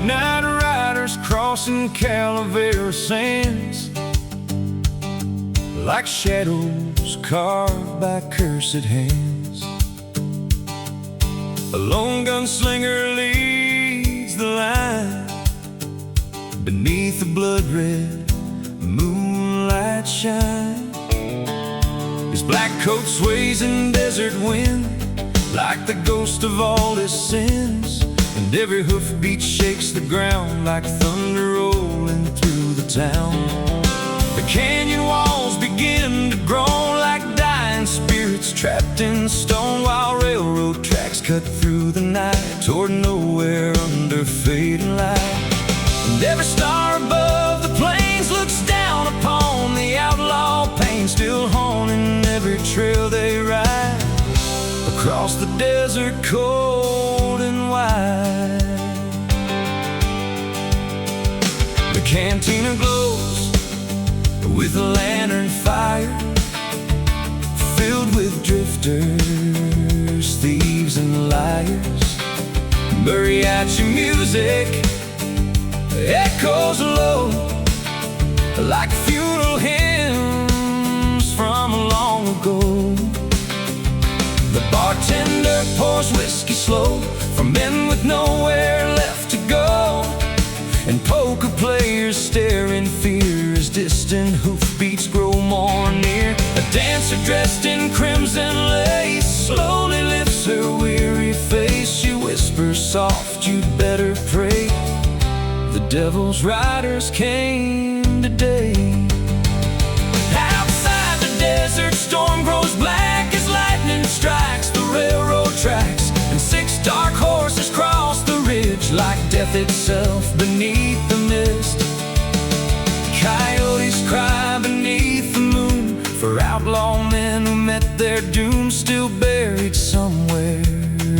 Midnight riders crossing Calavera sands, like shadows carved by cursed hands. A lone gunslinger leads the line beneath the blood-red moonlight shine. His black coat sways in desert wind like the ghost of all his sins, and every hoofbeat shakes the ground like thunder rolling through the town. The canyon walls begin to groan like dying spirits trapped in stone, while railroad tracks cut through the night toward nowhere under fading light. And every star above the plains looks down upon the outlaw pain, still haunting every trail they ride across the desert cold and wide. The cantina glows with a lantern fire, filled with drifters, thieves and liars. Mariachi music echoes low like funeral hymns from long ago. The bartender pours whiskey slow for men with nowhere left to go, and poker players stare in fear as distant hoofbeats grow more near. A dancer dressed in crimson lace slowly lifts her weary face. She whispers soft, "You'd better pray, the devil's riders came today." Outside the desert, storm grows black as lightning strikes the railroad tracks, and 6 dark horses cross the ridge like death itself beneath the mist. Coyotes cry beneath the moon for outlaw men who met their doom, still buried somewhere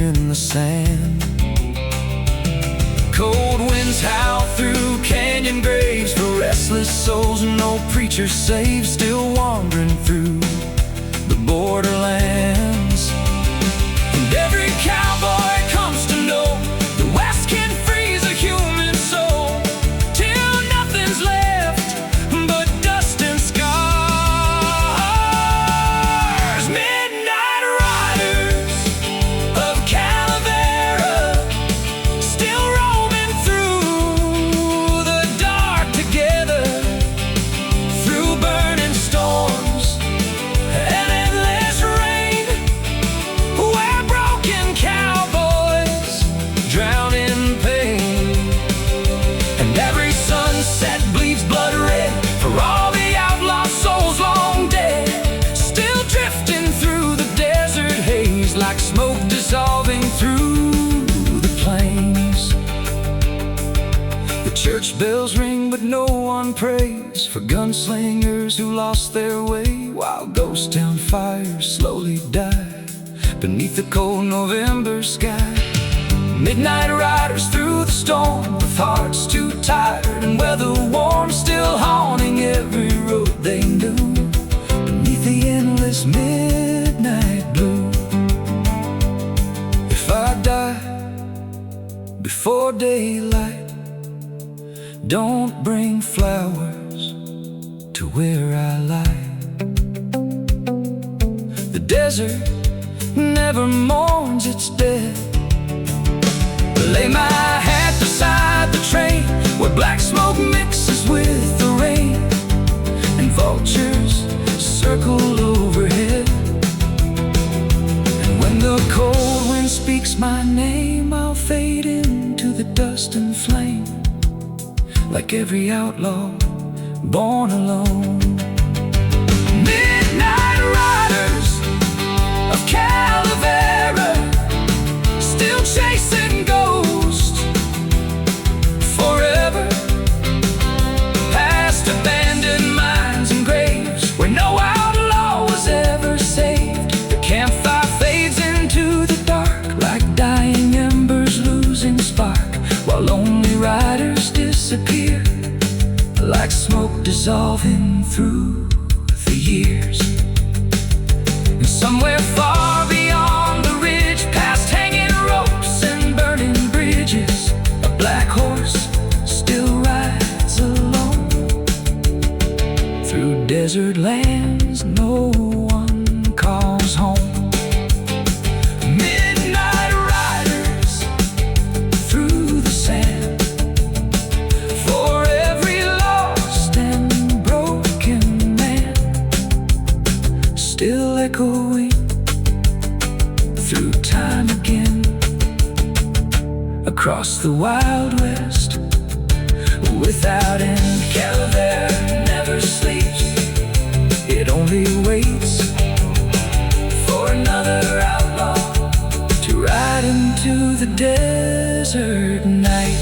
in the sand. Cold winds howl through canyon graves for restless souls no preacher saves, still wandering through the borderlands. And every cowboy comes to know the West can freeze a human soul till nothing's left but dust and scars. Midnight riders of Calavera, still roaming through the dark together, through burning storms and endless rain, where broken cowboys drown in pain. And every sunset bleeds blood red for all the outlaw souls long dead, still drifting through the desert haze like smoke dissolving through the plains. The church bells ring but no one prays for gunslingers who lost their way, while ghost town fires slowly die beneath the cold November sky. Midnight riders through the storm with hearts too tired and weather worn, still haunting every road they knew beneath the endless midnight blue. If I die before daylight, don't bring flowers to where I lie. The desert never mourns its dead. Lay my hat beside the train where black smoke mixes with the rain, and vultures circle overhead. And when the cold wind speaks my name, I'll fade into the dust and flame like every outlaw born alone. Midnight riders of Calavera, still chasing ghosts forever, past abandoned mines and graves where no outlaw was ever saved. The campfire fades into the dark like dying embers losing spark, while lonely riders disappear like smoke dissolving through the years. And somewhere far beyond the ridge, past hanging ropes and burning bridges, a black horse desert lands no one calls home. Midnight riders through the sand, for every lost and broken man, still echoing through time again. Across the Wild West, without end, Cowboy never sleeps. It only waits for another outlaw to ride into the desert night.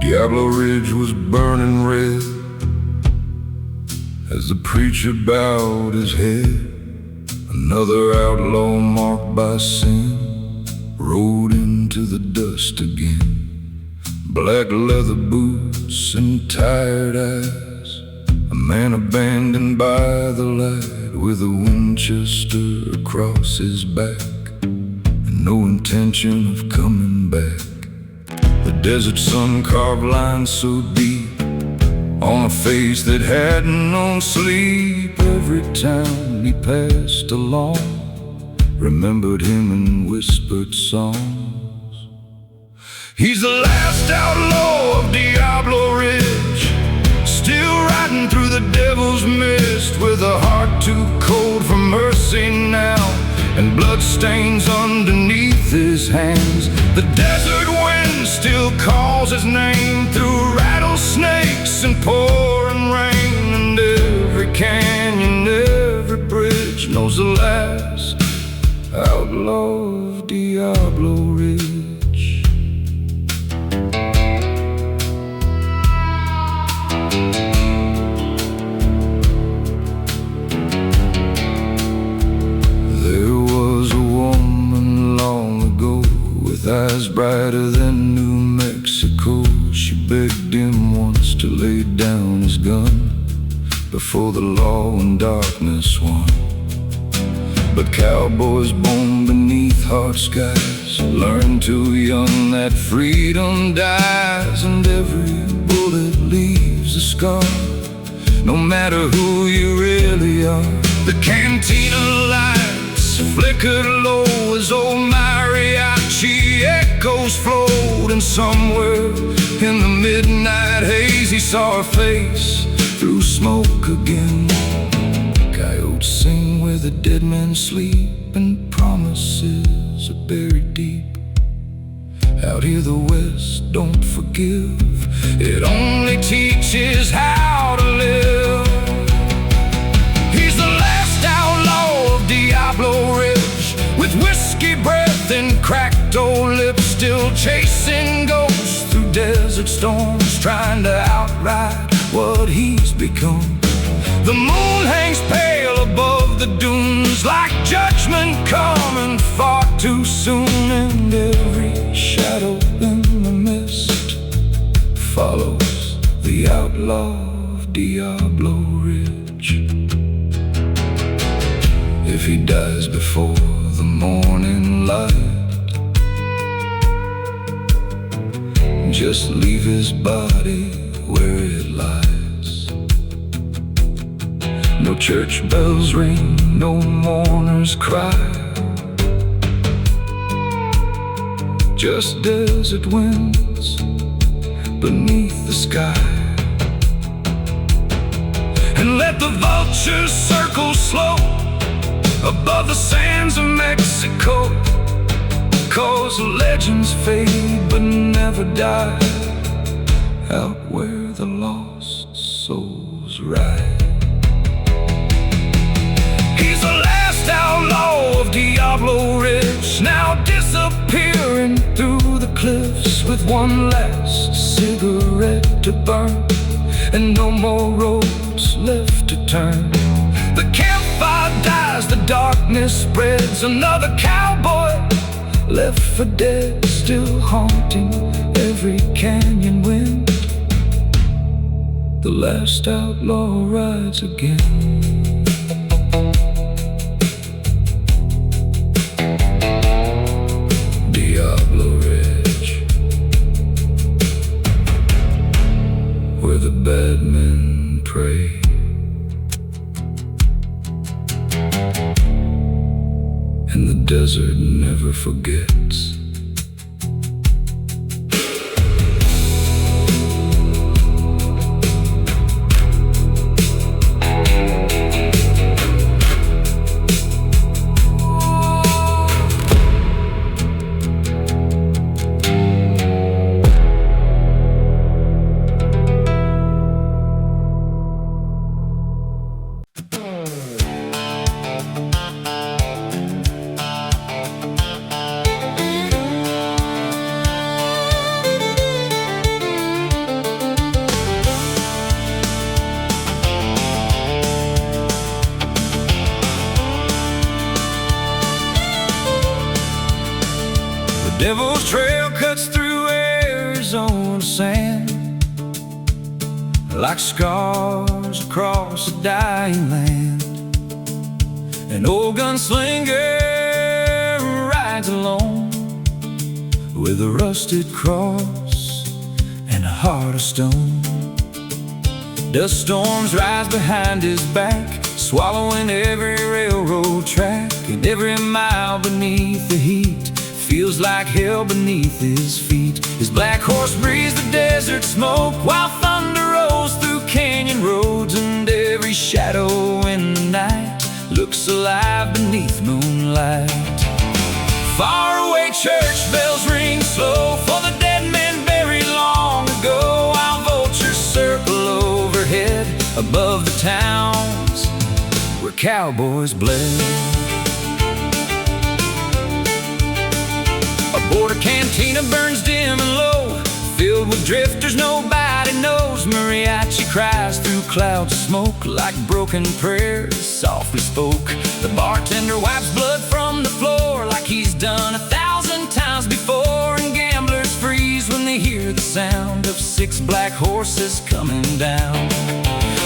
Diablo Ridge was burning red as the preacher bowed his head. Another outlaw marked by sin rode into the dust again. Black leather boots and tired eyes, a man abandoned by the light with a Winchester across his back and no intention of coming back. The desert sun carved lines so deep on a face that hadn't known sleep. Every town he passed along remembered him and whispered songs. He's the last outlaw of Diablo Ridge, still riding through the devil's mist, with a heart too cold for mercy now and bloodstains underneath his hands. The desert wind still calls his name through rattlesnakes and pouring rain, and every canyon, every bridge knows the last outlaw of Diablo Ridge. Eyes brighter than New Mexico, she begged him once to lay down his gun before the law and darkness won. But cowboys born beneath hard skies learn too young that freedom dies, and every bullet leaves a scar, no matter who you really are. The cantina lights flickered low as old mariachi echoes flowed, and somewhere in the midnight haze he saw her face through smoke again. Coyotes sing where the dead men sleep, and promises are buried deep. Out here the West don't forgive, it only teaches how to live. He's the last outlaw of Diablo Ridge, with whiskey breath and cracked old lips, still chasing ghosts through desert storms, trying to outride what he's become. The moon hangs pale above the dunes, like judgment coming far too soon, and every shadow in the mist follows the outlaw of Diablo Ridge. If he dies before the morning light, just leave his body where it lies. No church bells ring, no mourners cry, just desert winds beneath the sky. And let the vultures circle slow above the sands of Mexico, 'cause legends fade but never die, out where the lost souls ride. He's the last outlaw of Diablo Ridge, now disappearing through the cliffs with one last cigarette to burn, and no more roads left to turn. The campfire dies, the darkness spreads. Another cowboy left for dead, still haunting every canyon wind. The last outlaw rides again. Where the bad men pray. And the desert never forgets. Devil's Trail cuts through Arizona sand like scars across a dying land. An old gunslinger rides alone with a rusted cross and a heart of stone. Dust storms rise behind his back, swallowing every railroad track, and every mile beneath the heat feels like hell beneath his feet. His black horse breathes the desert smoke while thunder rolls through canyon roads, and every shadow in the night looks alive beneath moonlight. Far away church bells ring slow for the dead men buried long ago, while vultures circle overhead above the towns where cowboys bled. A border cantina burns dim and low, filled with drifters nobody knows. Mariachi cries through clouds of smoke like broken prayers softly spoke. The bartender wipes blood from the floor like he's done 1,000 times before, and gamblers freeze when they hear the sound of 6 black horses coming down.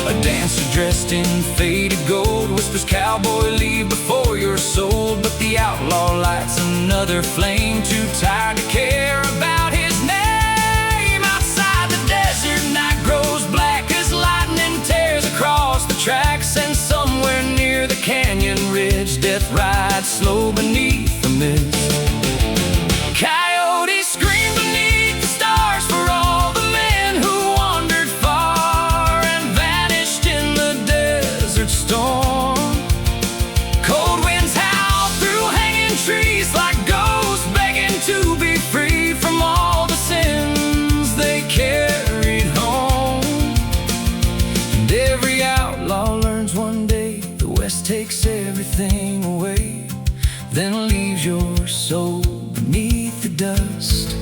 A dancer dressed in faded gold whispers, "Cowboy, leave before you're sold." But the outlaw lights another flame, too tired to care about his name. Outside the desert, night grows black as lightning tears across the tracks, and somewhere near the canyon ridge, death rides slow beneath the mist. Coyotes scream beneath the stars for all the men who wandered far and vanished in the desert storm. Cold winds howl through hanging trees like ghosts begging to be free from all the sins they carried home. And every outlaw learns one day the West takes everything away, then leaves your soul beneath the dust.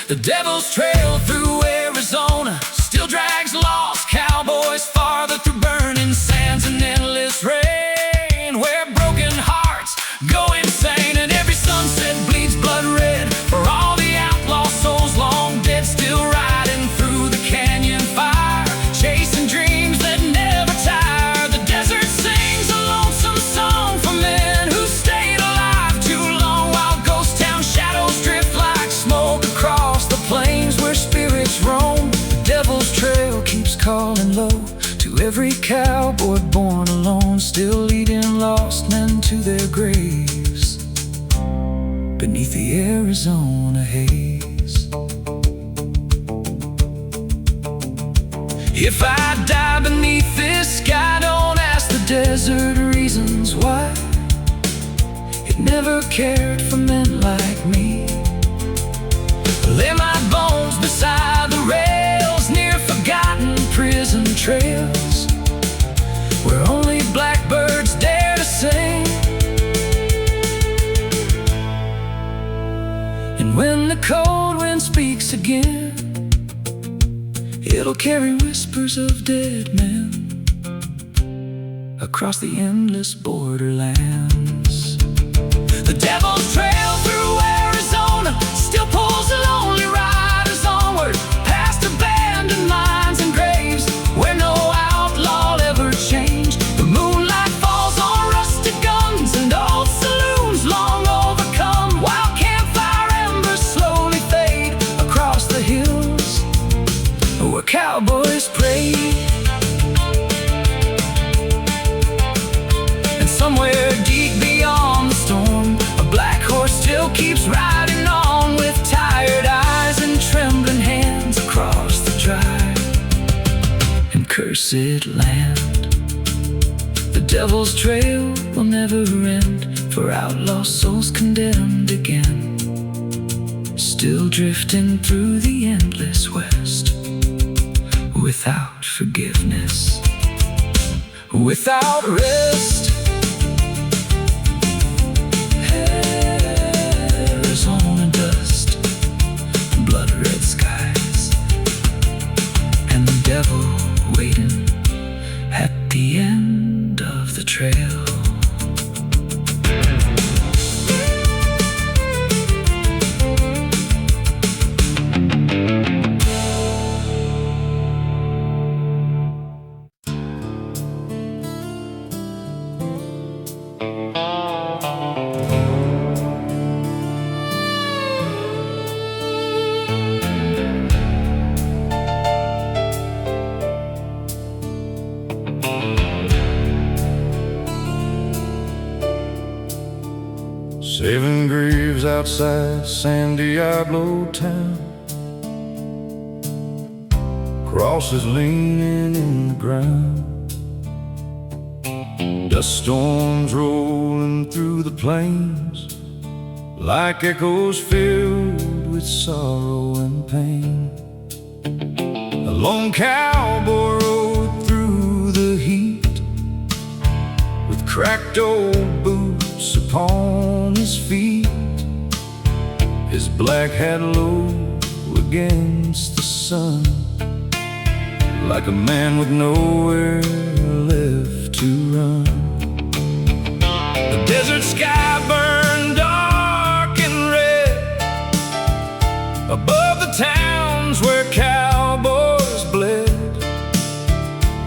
The Devil's Trail through Arizona still drags lost cowboys farther through burning sands and endless rain, where broken hearts go insane, and every sunset bleeds blood red for all the outlaw souls long dead, still riding through the canyon fire, chasing dreams that never tire. The desert sings a lonesome song for men who stayed alive too long, while ghost town shadows drift like smoke across the plains where spirits roam. The Devil's Trail keeps calling low to every cowboy born alone, still leading lost men to their graves beneath the Arizona haze. If I die beneath this sky, don't ask the desert reasons why. It never cared for men like me. Lay my bones beside the rails near forgotten prison trails, where only blackbirds dare to sing. And when the cold wind speaks again, It'll carry whispers of dead men across the endless borderlands. The devil's trail through Arizona still pulls the lonely riders onward, past abandoned mines and graves where no outlaw ever changed. The moonlight falls on rustic guns and old saloons long overcome, while campfire embers slowly fade across the hills where cowboys pray. And somewhere deep beyond the storm, a black horse still keeps riding on, with tired eyes and trembling hands across the dry and cursed land. The devil's trail will never end, for outlaw souls condemned again, still drifting through the endless west, without forgiveness, without rest. Arizona dust, blood-red skies, and the devil waiting at the end of the trail. Seven graves outside San Diablo town, crosses leaning in the ground, dust storms rolling through the plains like echoes filled with sorrow and pain. A lone cowboy rode through the heat with cracked old boots upon his feet, his black hat low against the sun, like a man with nowhere left to run. The desert sky burned dark and red above the towns where cowboys bled,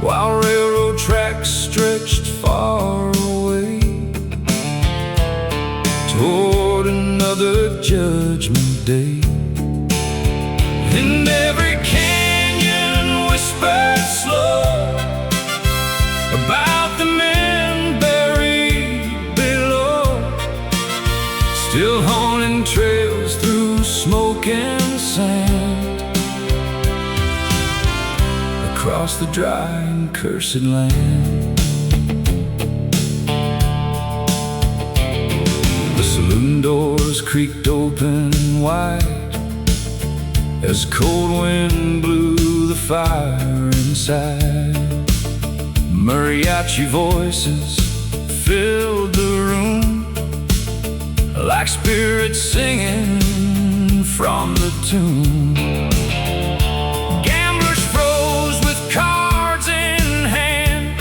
while railroad tracks stretched far away toward another judgment day. In every canyon whispered slow about the men buried below, still haunting trails through smoke and sand across the dry and cursed land. Saloon doors creaked open wide as cold wind blew the fire inside. Mariachi voices filled the room like spirits singing from the tomb. Gamblers froze with cards in hand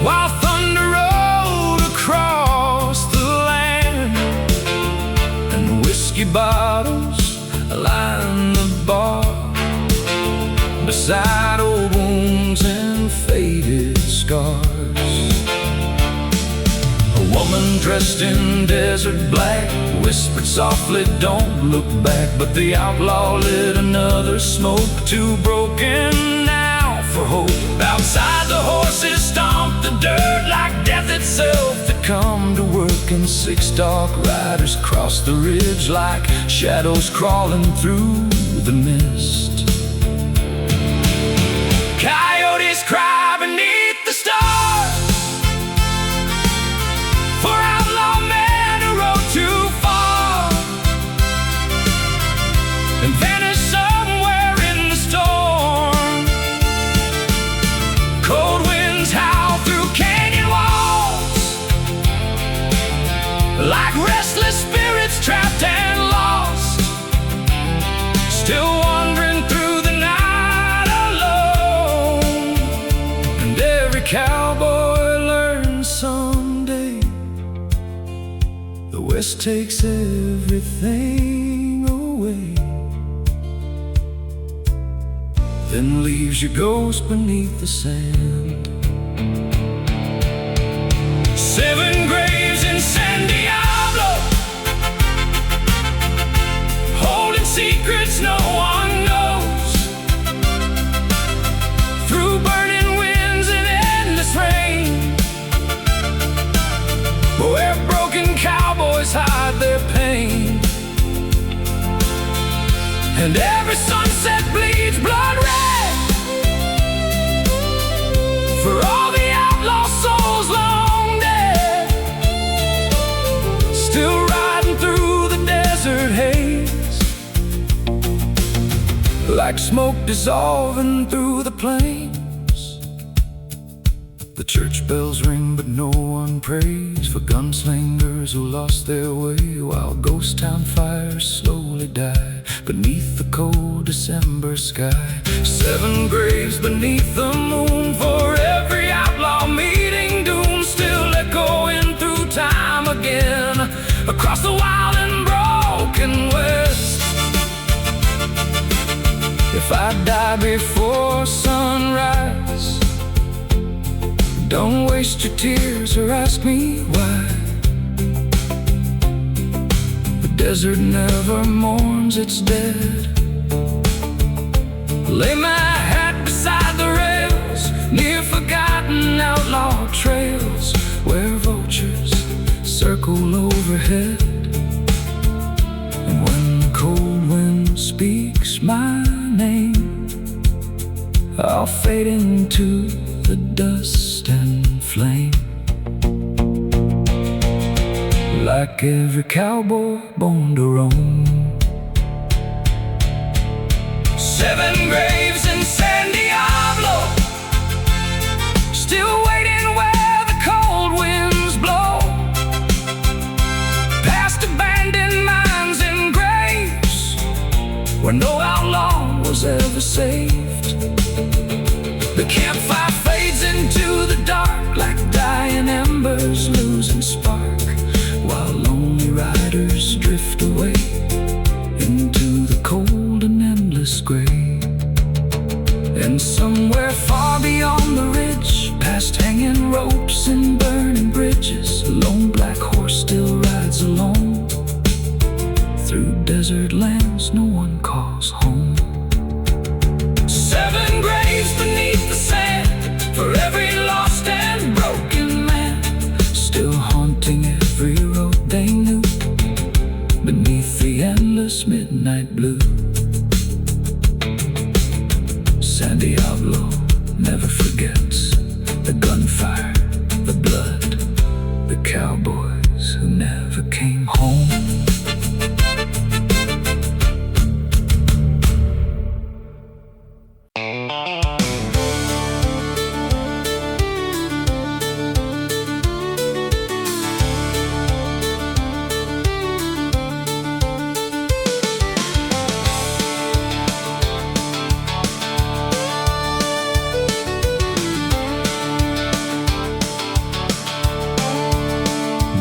while thunder rolled across the land, and whiskey bottles lined the bar beside old wounds and faded scars. A woman dressed in desert black whispered softly, "Don't look back," but the outlaw lit another smoke, too broken now for hope. Outside the horses stomped the dirt like death itself to come to work, and six dark riders crossed the ridge like shadows crawling through the mist. Coyotes cry beneath the stars for outlaw men who rode too far and vanished somewhere in the storm. Cold winds howl through canyon walls like restless spirits trapped and lost, still wandering cowboy learns someday, the West takes everything away, then leaves your ghost beneath the sand. 7 graves in San Diablo, holding secrets no one knows. Through burning winds and endless rain, where broken cowboys hide their pain, and every sunset bleeds blood red for all the outlaw souls long dead, still riding through the desert haze, like smoke dissolving through the plains. The church bells ring but no one prays for gunslingers who lost their way, while ghost town fires slowly die beneath the cold December sky. 7 graves beneath the moon for every outlaw meeting doom, still echoing through time again across the wild and broken West. If I die before sunrise, don't waste your tears or ask me why. The desert never mourns its dead. Lay my hat beside the rails near forgotten outlaw trails, where vultures circle overhead, and when the cold wind speaks my name, I'll fade into the dust and flame, like every cowboy born to roam. 7 graves in San Diablo, still waiting where the cold winds blow, past abandoned mines and graves where no outlaw was ever saved. The campfire fades into the dark like dying embers losing spark, while lonely riders drift away into the cold and endless gray. And somewhere far beyond the ridge, past hanging ropes and burning bridges, a lone black horse still rides alone through desert lands no one calls home. 7 graves beneath the sand for every lost and broken man, still haunting every road they knew beneath the endless midnight blue. San Diablo never forgets the gunfire, the blood, the cowboys who never came home.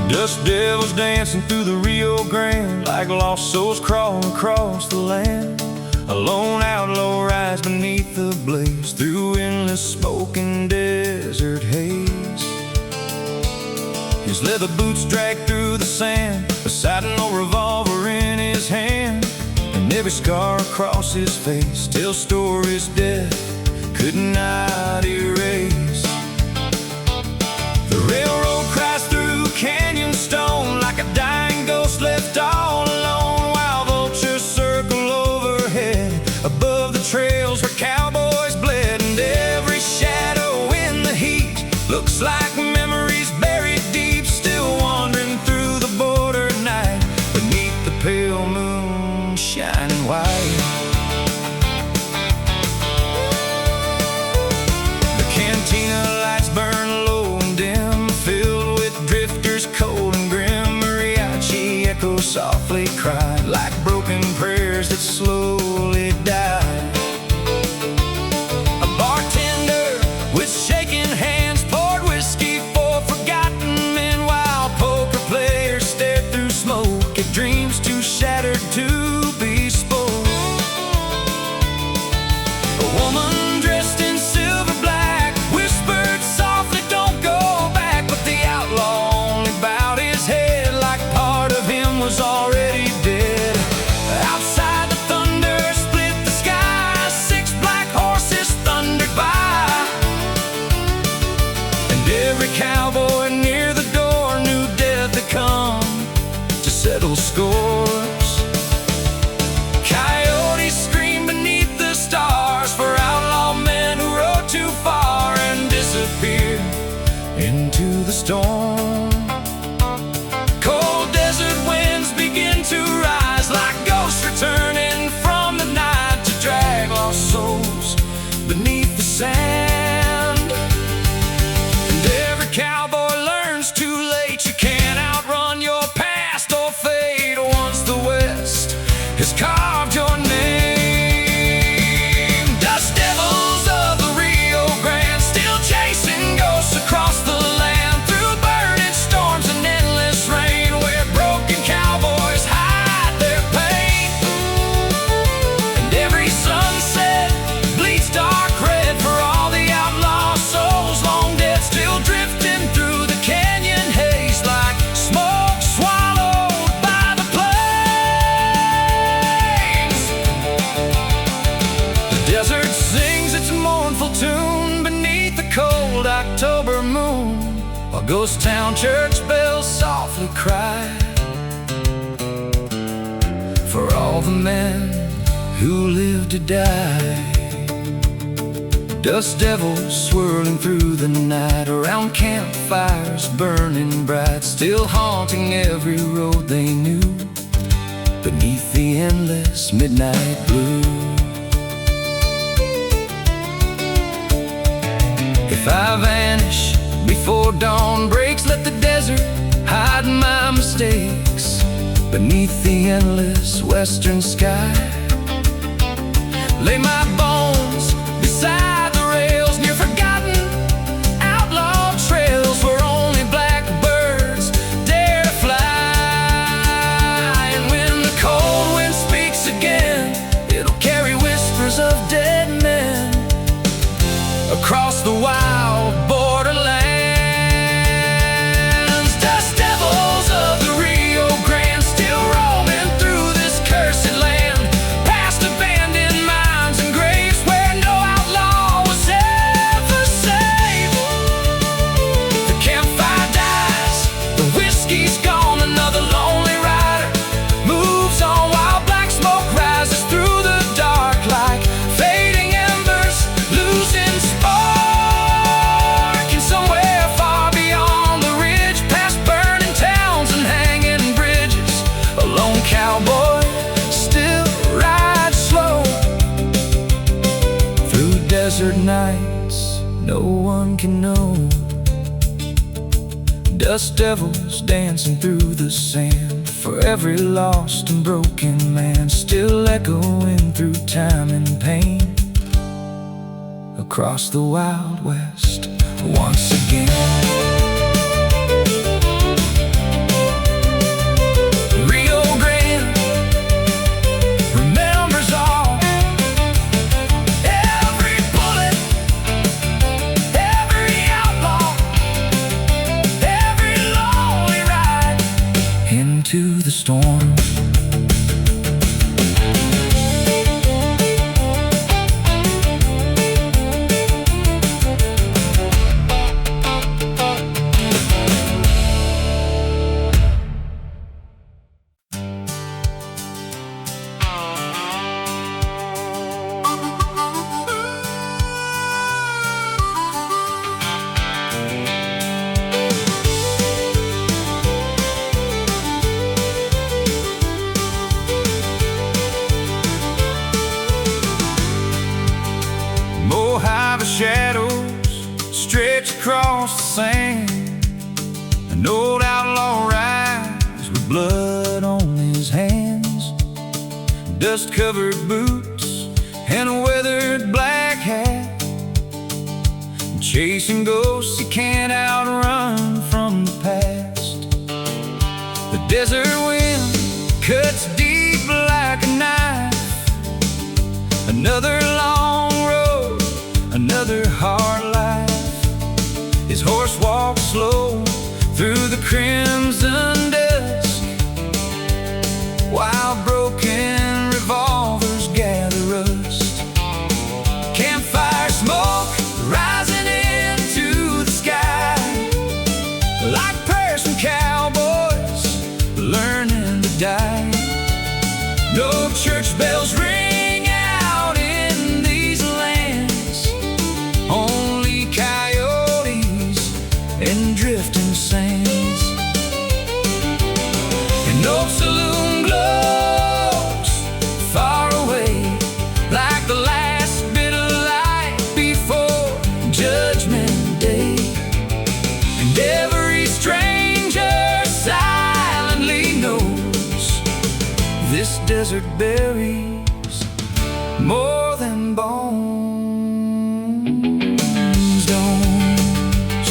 Dust devils dancing through the Rio Grande, like lost souls crawling across the land. A lone outlaw rides beneath the blaze, through endless smoke and desert haze. His leather boots drag through the sand, beside an old revolver in his hand, and every scar across his face tells stories death could not erase. The railroad cries through canyon stone like a dying ghost left all alone, while vultures circle overhead above the trails where cowboys bled. And every shadow in the heat looks like memories buried deep, still wandering through the border at night beneath the pale moon shining white. The cantina lights burn low and dim, filled with drifters cold and grim. Mariachi echoes softly cry like broken prayers that slowly die. A bartender with shaking hands Every cowboy near the door knew death had come to settle scores. Coyotes screamed beneath the stars for outlaw men who rode too far and disappeared into the storm. Cold desert winds begin to rise like ghosts returning from the night to drag lost souls beneath the sand. And every cowboy learns too late you can't outrun your past or fate once the West has carved your name. Dust devils of the Rio Grande still chasing ghosts across the land through burning storms and endless rain, where broken cowboys hide their pain. And every sunset bleeds dark red for all the outlaw souls long dead, still drifting through the canyon haze like smoke swallowed by the plains. The desert sings its mournful tune beneath the cold October moon, while ghost town church bells softly cry for all the men who live to die. Dust devils swirling through the night around campfires burning bright, still haunting every road they knew beneath the endless midnight blue. If I vanish before dawn breaks, let the desert hide my mistakes beneath the endless western sky. Lay my bones beside the rails near forgotten outlaw trails where only blackbirds dare to fly. And when the cold wind speaks again, it'll carry whispers of dead men across the wild borderlands. Dust devils of the Rio Grande still roaming through this cursed land, past abandoned mines and graves where no outlaw was ever safe. The campfire dies, the whiskey's gone, another lonely rider moves on while black smoke rises through the dark like fading embers losing spark. And somewhere far beyond the ridge, past burning towns and hanging bridges, a lone cowboy still rides slow through desert nights no one can know. Dust devils dancing through the sand for every lost and broken man, still echoing through time and pain across the Wild West once again. Rio Grande remembers all, every bullet, every outlaw, every lonely ride into the storm. Mojave shadows stretch across the sand. An old outlaw rides with blood on his hands, dust-covered boots and a weathered black hat, chasing ghosts he can't outrun from the past. The desert wind cuts deep like a knife, another long road, another hard life. His horse walks slow through the crimson dusk, while broken revolvers gather rust. Campfire smoke rising into the sky, desert berries more than bones don't.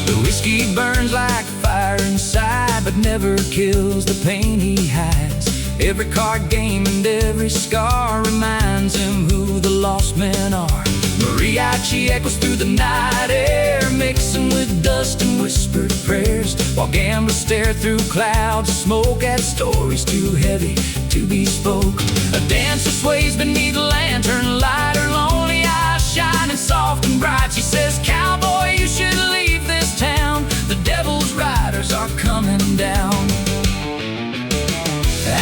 The whiskey burns like fire inside, but never kills the pain he hides. Every card game and every scar reminds him who the lost men are. Mariachi echoes through the night air, mixing with dust and whispered prayers, while gamblers stare through clouds of smoke at stories too heavy to be spoke. A dancer sways beneath a lantern light, her lonely eyes shining soft and bright. She says, "Cowboy, you should leave this town. The devil's riders are coming down."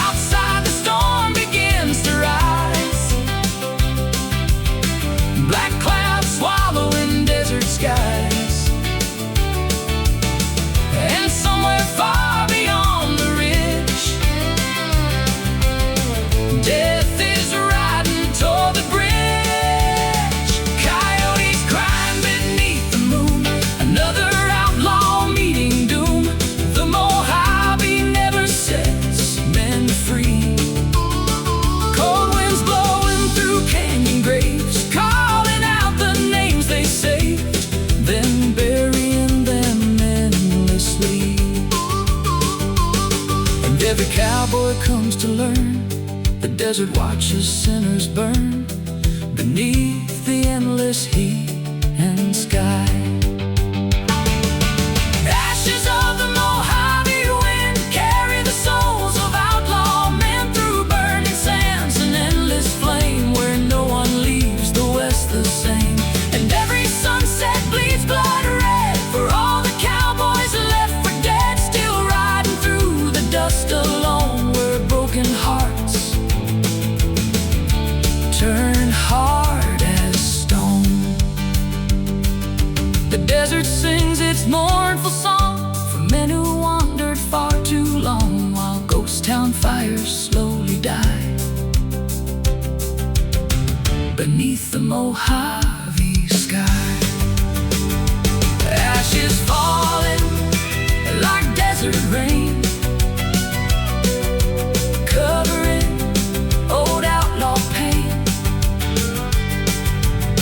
Outside the storm begins to rise, black clouds swallowing desert skies. And somewhere far beyond the ridge, death is riding toward the bridge. Coyotes crying beneath the moon, another outlaw meeting doom. The Mojave never sets men free. Cold winds blowing through canyon graves, calling out the names they saved, then burying them endlessly. And every cowboy comes to learn, the desert watches sinners burn beneath the endless heat and sky. Ashes of the Mojave wind carry the souls of outlaw men through burning sands, an endless flame where no one leaves the West the same. And every sunset bleeds blood red for all the cowboys left for dead, still riding through the dust alone, where broken hearts turn hard as stone. The desert sings its mournful song for men who wandered far too long, while ghost town fires slowly die beneath the Mojave sky. Ashes falling like desert rain, covering old outlaw pain.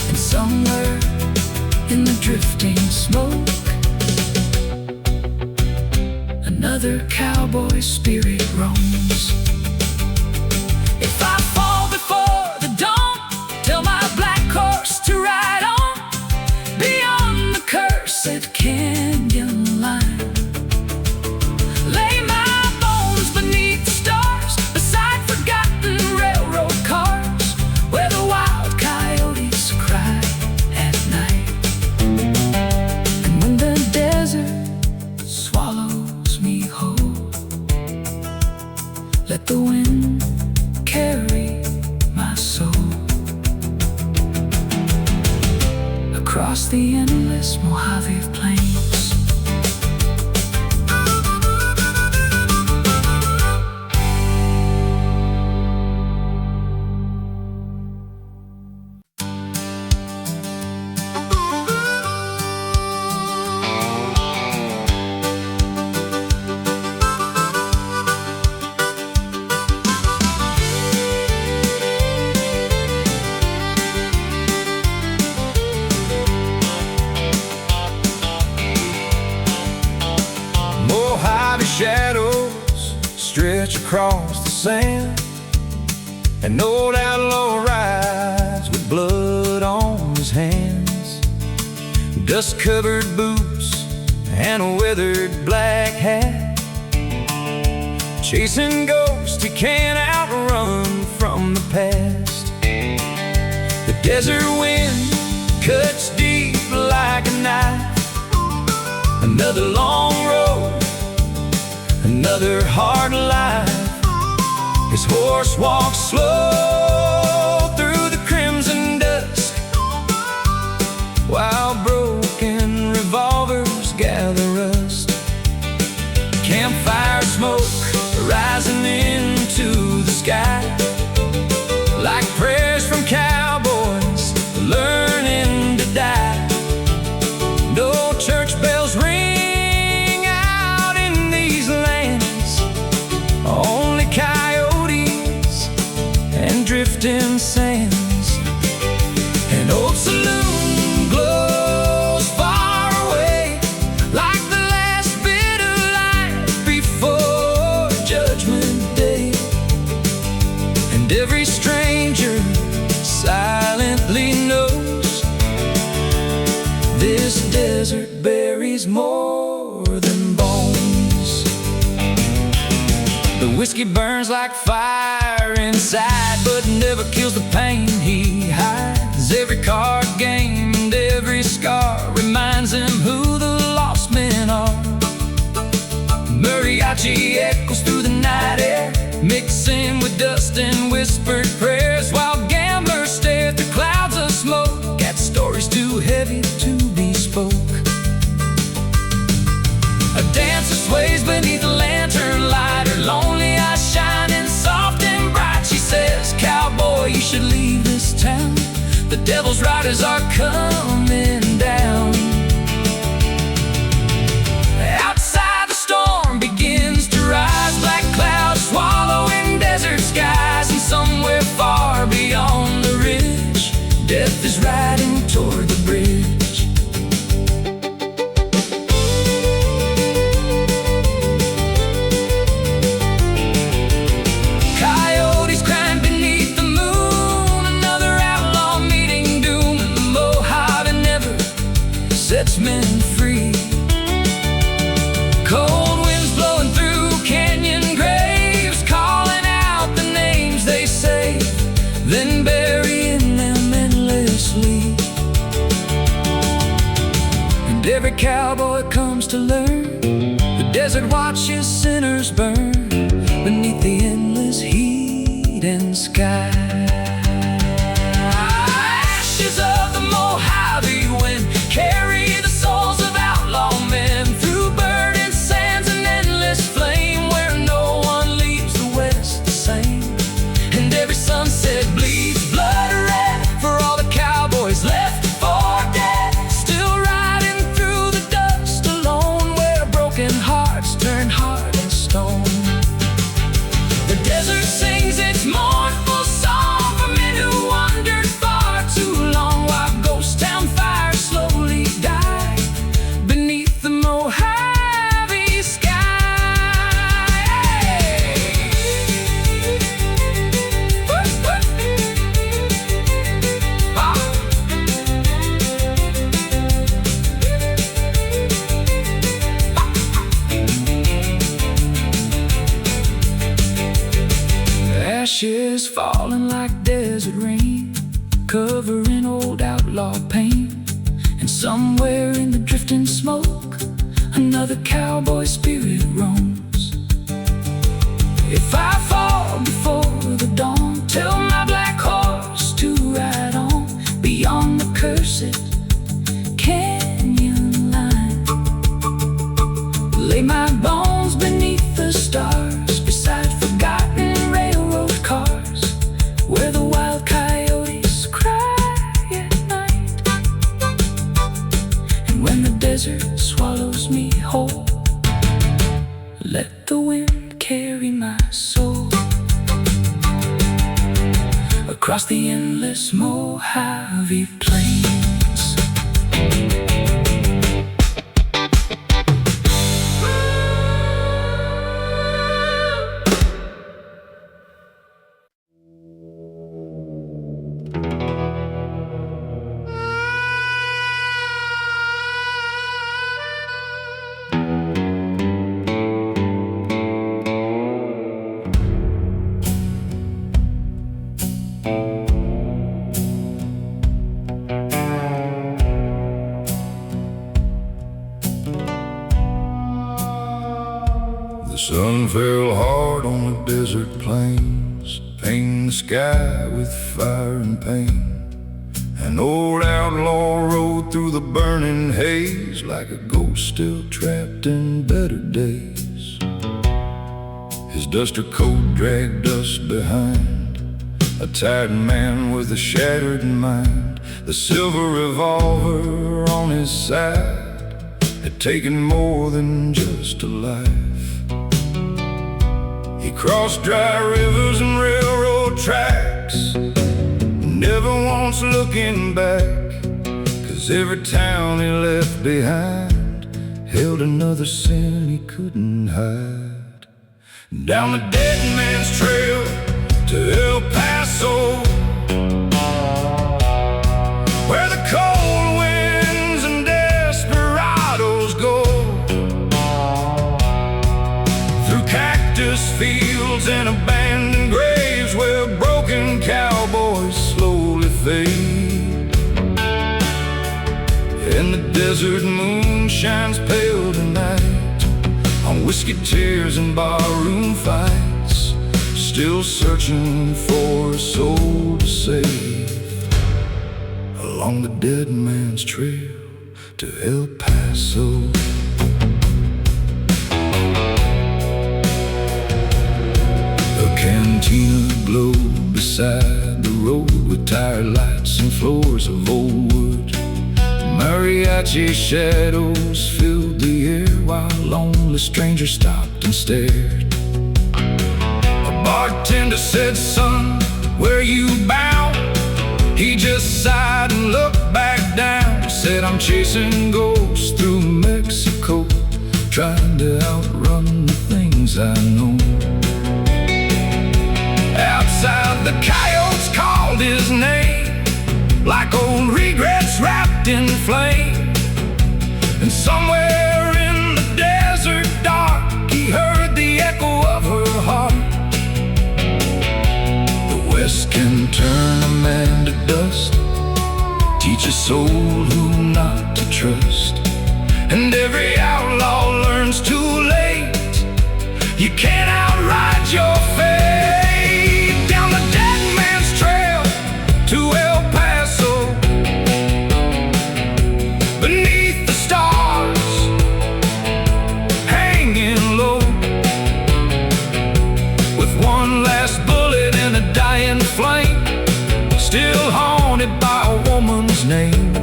And somewhere in the drifting smoke, another cowboy spirit roams. If I fall before the dawn, tell my black horse to ride on beyond the cursed canyon line. Lay my bones beneath the stars, beside forgotten railroad cars, where the wild coyotes cry at night. And when the desert swallows me whole, let the wind carry my soul across the endless Mojave plains. Mojave shadows stretch across the sand, an old outlaw rides with blood on his hands, dust-covered boots and a weathered black hat, chasing ghosts he can't outrun from the past. The desert wind cuts deep like a knife, another long road, another hard life. His horse walks slow through the crimson dusk, while broken revolvers gather rust. Campfire smoke rising into the sky, like prayers from cowboys learning to die. No church bells ring out in these lands, memories more than bones. The whiskey burns like fire inside, but never kills the pain he hides. Every card game and every scar reminds him who the lost men are. Mariachi echoes through the night air, mixing with dust and whispered prayers, while gamblers stare through clouds of smoke at stories too heavy to be spoke. A dancer sways beneath a lantern light, her lonely eyes shining soft and bright. She says, "Cowboy, you should leave this town. The devil's riders are coming down." Outside the storm begins to rise, black clouds swallowing desert skies, and somewhere far beyond the ridge, death is riding toward the bridge. Coyotes crying beneath the moon, another outlaw meeting doom, and the Mojave never sets men free. Cold winds blowing through canyon graves, calling out the names they say, then burying them endlessly. And every cowboy comes to learn, the desert watches sinners burn beneath the endless heat and sky. Ashes of the Mojave wind carry the souls of outlaw men through burning sands and endless flame, where no one leaves the West the same. And every sunset bleeds blood red for all the cowboys left for dead, still riding through the dust alone, where broken hearts turn hard and stone. The desert sings its mournful song for men who wandered far too long, while ghost town fires slowly die beneath the Mojave sky. Ashes falling like desert rain, covering old outlaw pain. And somewhere in the drifting smoke, another cowboy spirit roams. If I fall before the dawn, tell my black horse to ride on beyond the cursed canyon line. Lay my bones beneath the stars, beside forgotten railroad cars, where the wild coyotes cry at night. And when the desert swallows me whole, let the wind carry my soul across the endless Mojave plains. The sun fell hard on the desert plains, painting the sky with fire and pain. An old outlaw rode through the burning haze, like a ghost still trapped in better days. His duster coat dragged dust behind, a tired man with a shattered mind. The silver revolver on his side had taken more than just a life. He crossed dry rivers and railroad tracks, never once looking back, 'cause every town he left behind held another sin he couldn't hide. Down the dead man's trail to El Paso, where the cold winds and desperados go, And the desert moon shines pale tonight on whiskey tears and barroom fights, still searching for a soul to save along the dead man's trail to El Paso. A cantina glow beside the road with tired lights and floors of old wood. Mariachi shadows filled the air while a lonely stranger stopped and stared. A bartender said, "Son, where you bound?" He just sighed and looked back down. Said, "I'm chasing ghosts through Mexico, trying to outrun the things I know." Outside, the coyotes called his name like old regrets wrapped in flame. And somewhere in the desert dark, he heard the echo of her heart. The West can turn a man to dust, teach a soul who not to trust. And every outlaw learns too late, you can't outride your fate. Down the dead man's trail to El Paso, beneath the stars, hanging low, with one last bullet and a dying flame, still haunted by a woman's name.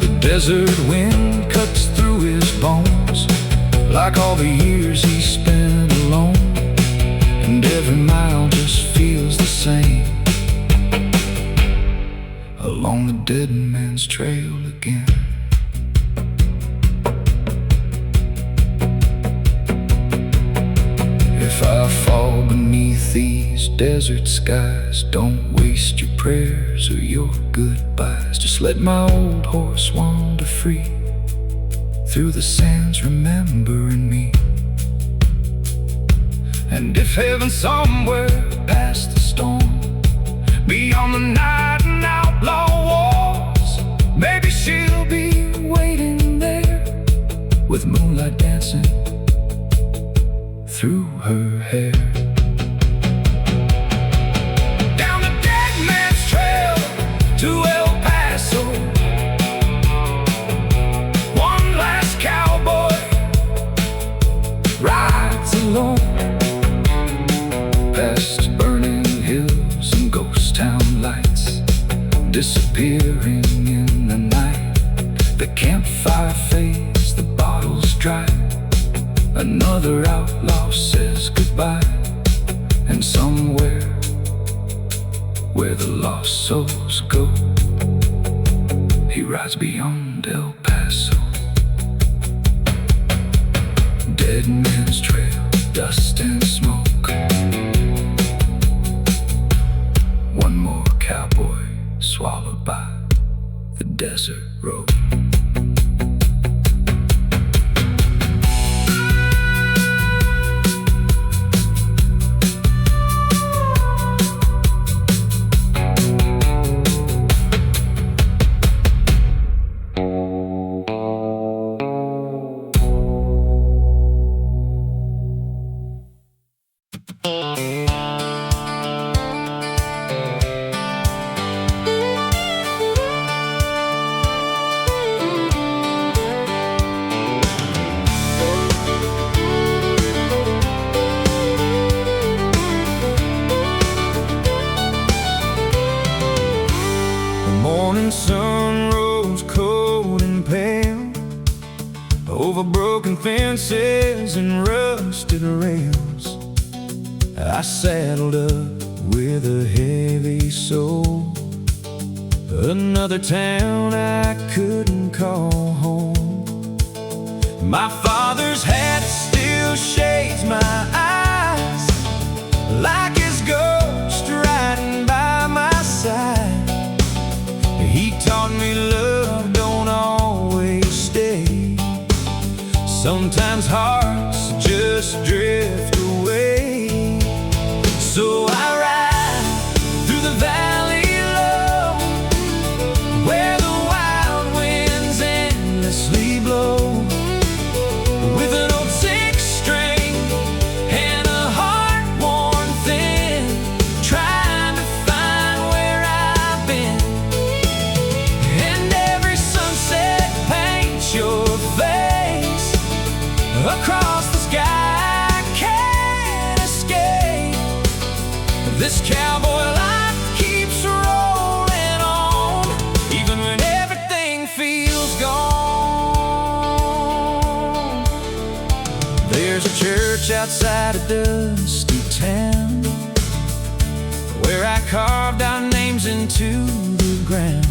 The desert wind cuts through his bones, like all the years he spent alone, and every mile just feels the same along the dead man's trail again. If I fall beneath these desert skies, don't waste your prayers or your goodbyes. Just let my old horse wander free through the sands, remembering me. And if heaven's somewhere past the storm, beyond the night and outlaw wars, maybe she'll be waiting there with moonlight dancing through her hair. Down the dead man's trail to El Paso, one last cowboy rides alone, past burning hills and ghost town lights, disappearing in the night. The campfire fades, the bottles dry, another outlaw says goodbye. And somewhere where the lost souls go, he rides beyond El Paso. Dead man's trail, dust and smoke, one more cowboy swallowed by the desert road. morning sun rose cold and pale over broken fences and rusted rails. I saddled up with a heavy soul, another town I couldn't call home. My father's hat still shades my eyes, like his ghost riding by my side. He taught me love don't always stay. Sometimes hearts just drift away. So I ride through the valley low, where the wild There's a church outside a dusty town where I carved our names into the ground.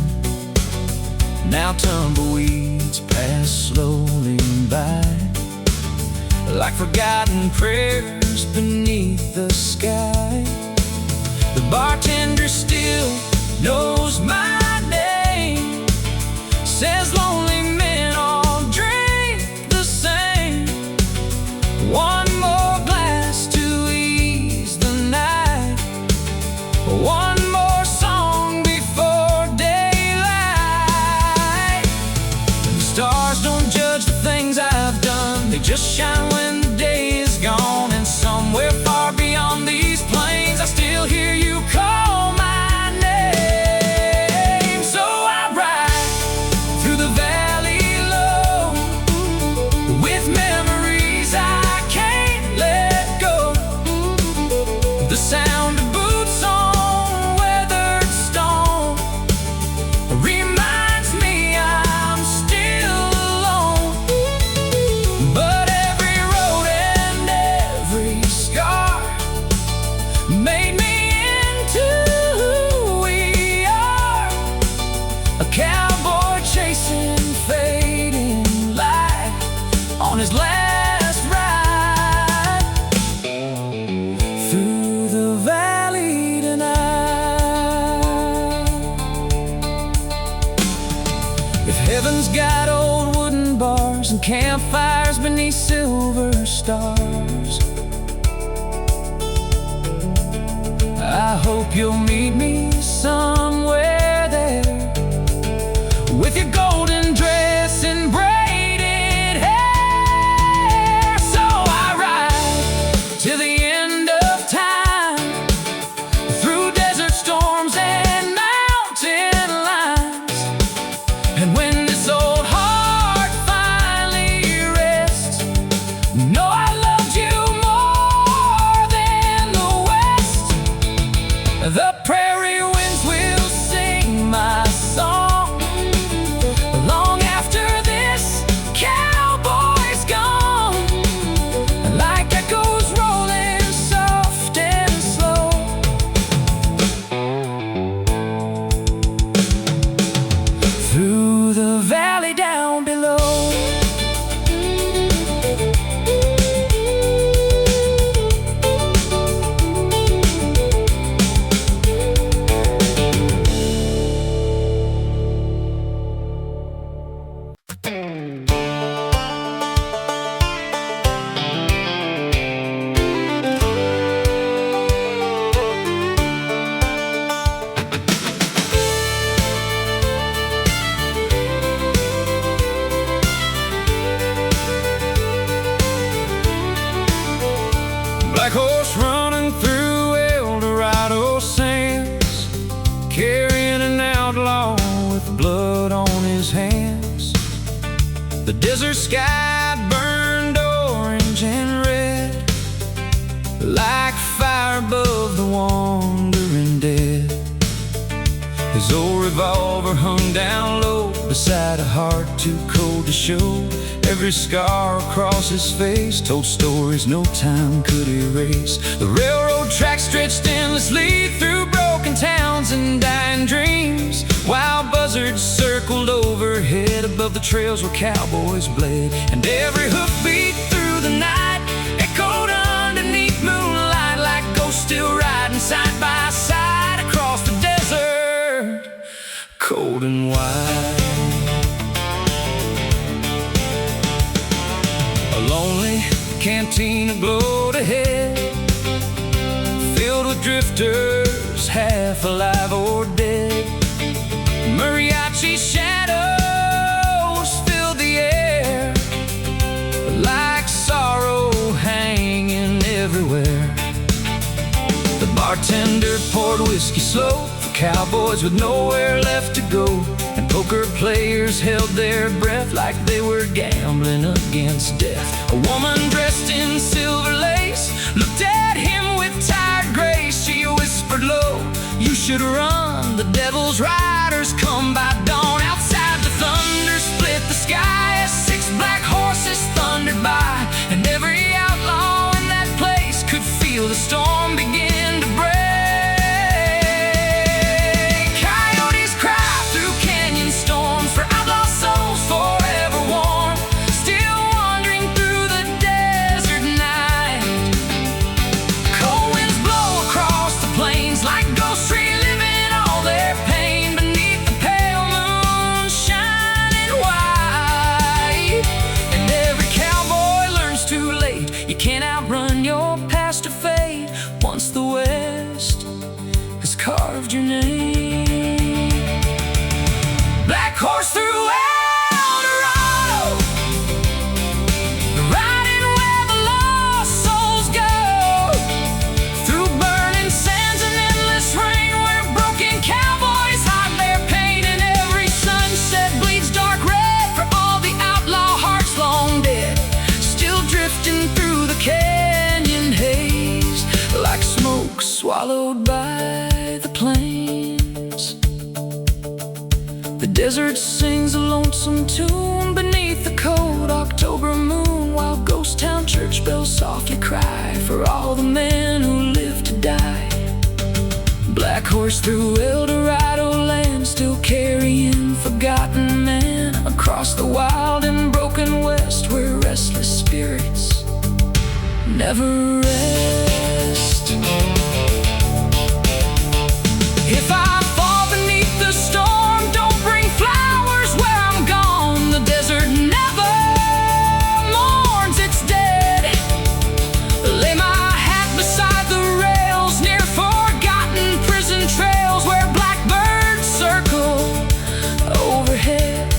Now tumbleweeds pass slowly by, like forgotten prayers beneath the sky. The bartender still knows my name, says lonely men all drink the same. One more glass to ease the night, one more song before daylight. The stars don't judge the things I've done, they just shine when the day is gone. And somewhere far beyond these plains I still hear you call my name. So I ride through the valley low with memories I can't let go. The sound of boots on weathered stone reminds me I'm still alone. But every road and every scar made me into who we are. A cowboy chasing fading light on his last ride through the valley tonight. If heaven's got old wooden bars and campfires beneath silver stars, I hope you'll meet me somewhere there, with your golden dress and braided hair. So I ride till the end of time, through desert storms and mountain lines. And when this old heart finally rests, know I loved you more than the West. The prairie winds will sing my song long after this cowboy's gone, like echoes rolling soft and slow through the valley down below. Black horse running through El Dorado sands, carrying an outlaw with blood on his hands. The desert sky burned orange and red, like fire above the wandering dead. His old revolver hung down low beside a heart too cold to show. Every scar across his face told stories no time could erase. The railroad tracks stretched endlessly through broken towns and dying dreams, while buzzards circled overhead above the trails where cowboys bled. And every hoofbeat through the night echoed underneath moonlight, like ghosts still riding side by side across the desert, cold and wide. A lonely cantina glowed ahead, filled with drifters, half alive or dead. Mariachi shadows filled the air, like sorrow hanging everywhere. The bartender poured whiskey slow for cowboys with nowhere left to go, and poker players held their breath like they were gambling against death. A woman dressed in silver lace looked at him with tired grace. She whispered low, "You should run, the devil's riders come by dawn." Outside the thunder split the sky as 6 black horses thundered by, and every outlaw The desert sings a lonesome tune beneath the cold October moon, while ghost town church bells softly cry for all the men who live to die. Black horse through El Dorado land, still carrying forgotten men across the wild and broken west, where restless spirits never rest. If I fall beneath the storm, don't bring flowers where I'm gone. The desert never mourns its dead. Lay my hat beside the rails near forgotten prison trails, where blackbirds circle overhead.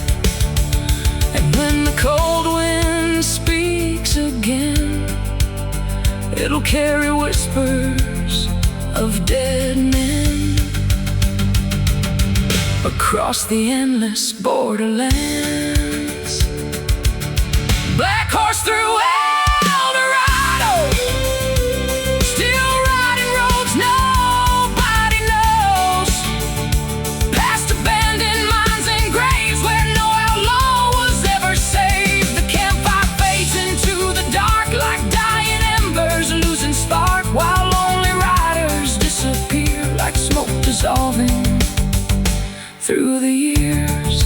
And when the cold wind speaks again, it'll carry whispers of dead men across the endless borderlands. Black horse through El Dorado, still riding roads nobody knows, past abandoned mines and graves where no outlaw was ever saved. The campfire fades into the dark like dying embers losing spark, while lonely riders disappear like smoke dissolving through the years.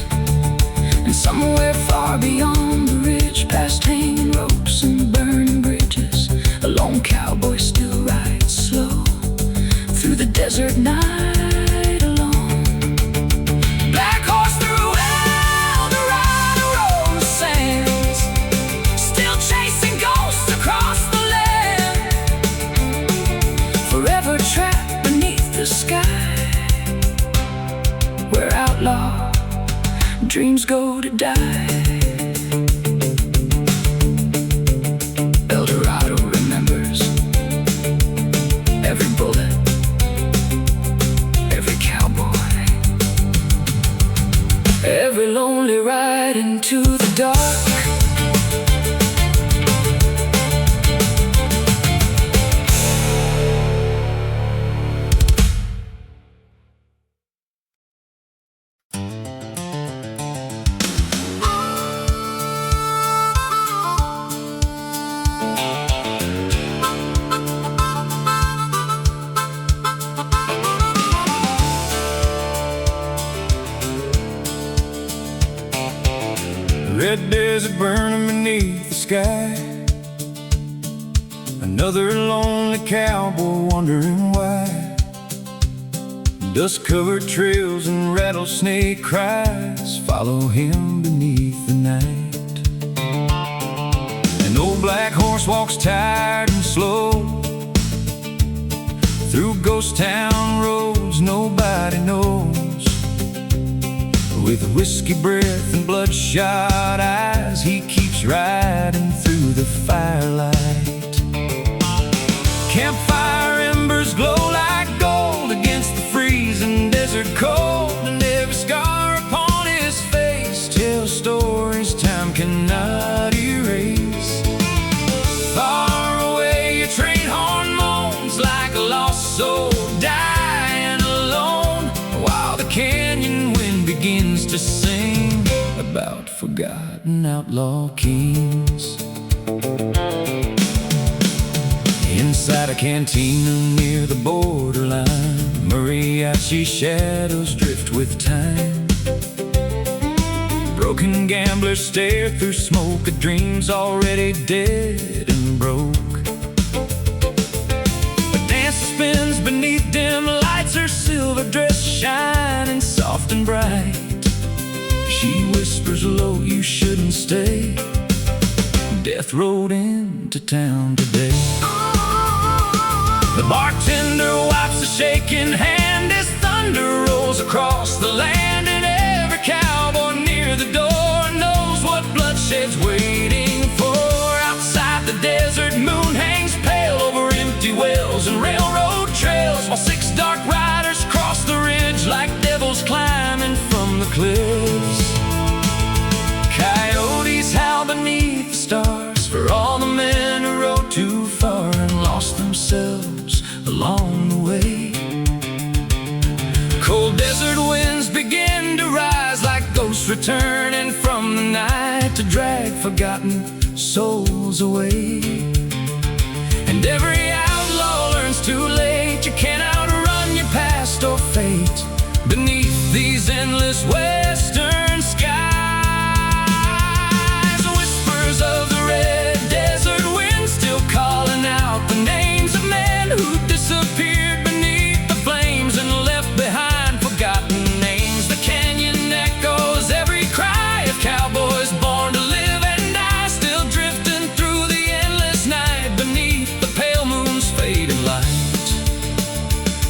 And somewhere far beyond the ridge, past hanging ropes and burning bridges, a lone cowboy still rides slow through the desert night alone. Black horse through El Dorado rose sands, still chasing ghosts across the land, forever trapped beneath the sky, where outlaw dreams go to die. El Dorado remembers every bullet, every cowboy, every lonely ride into the dark. Red desert burning beneath the sky, another lonely cowboy wondering why. Dust-covered trails and rattlesnake cries follow him beneath the night. An old black horse walks tired and slow through ghost town roads nobody knows. With whiskey breath and bloodshot eyes, he keeps riding through the firelight. Campfire embers glow like gold against the freezing desert cold, and every scar upon his face tells stories time cannot erase. Far away a train horn moans like a lost soul dying alone, while the canyon wind begins to sing about forgotten outlaw kings. Inside a cantina near the borderline, mariachi shadows drift with time. Broken gamblers stare through smoke at dreams already dead and broke. A dancer spins beneath dim lights, her silver dress shining soft and bright. She whispers low, you shouldn't stay. Death rode into town today. The bartender wipes a shaking hand as thunder rolls across the land, and every cowboy near the door knows what bloodshed's waiting for. Outside the desert moon hangs pale over empty wells and railroad trails, while six dark riders cross the ridge like devils climbing from the cliffs. Coyotes howl beneath the stars for all the men who rode too far and lost themselves along the way. returning from the night to drag forgotten souls away. And every outlaw learns too late, you can't outrun your past or fate beneath these endless western skies. Whispers of the red desert wind still calling out the names of men who disappeared beneath the flames and left behind forgotten names. The canyon echoes every cry of cowboys born to live and die, still drifting through the endless night beneath the pale moon's fading light.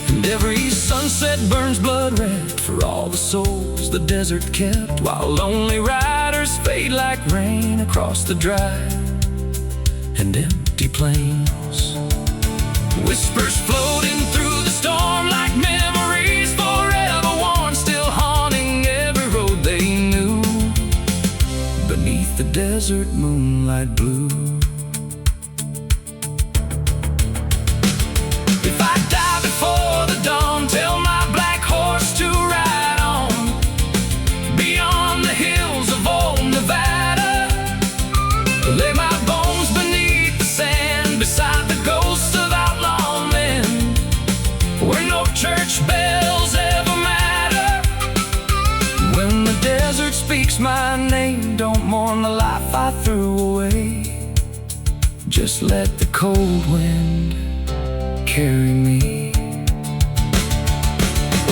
And every sunset burns blood red for all the souls the desert kept, while lonely riders fade like rain across the dry and empty plains. Whispers floating through the storm like memories forever worn, still haunting every road they knew beneath the desert moonlight blue. If I die before the dawn, tell my black horse to ride on beyond the hills of old Nevada. Lay my bones beneath the sand beside the ghosts of outlaw men, where no church bells ever matter. When the desert speaks my name, don't mourn the life I threw away. Just let the cold wind carry me.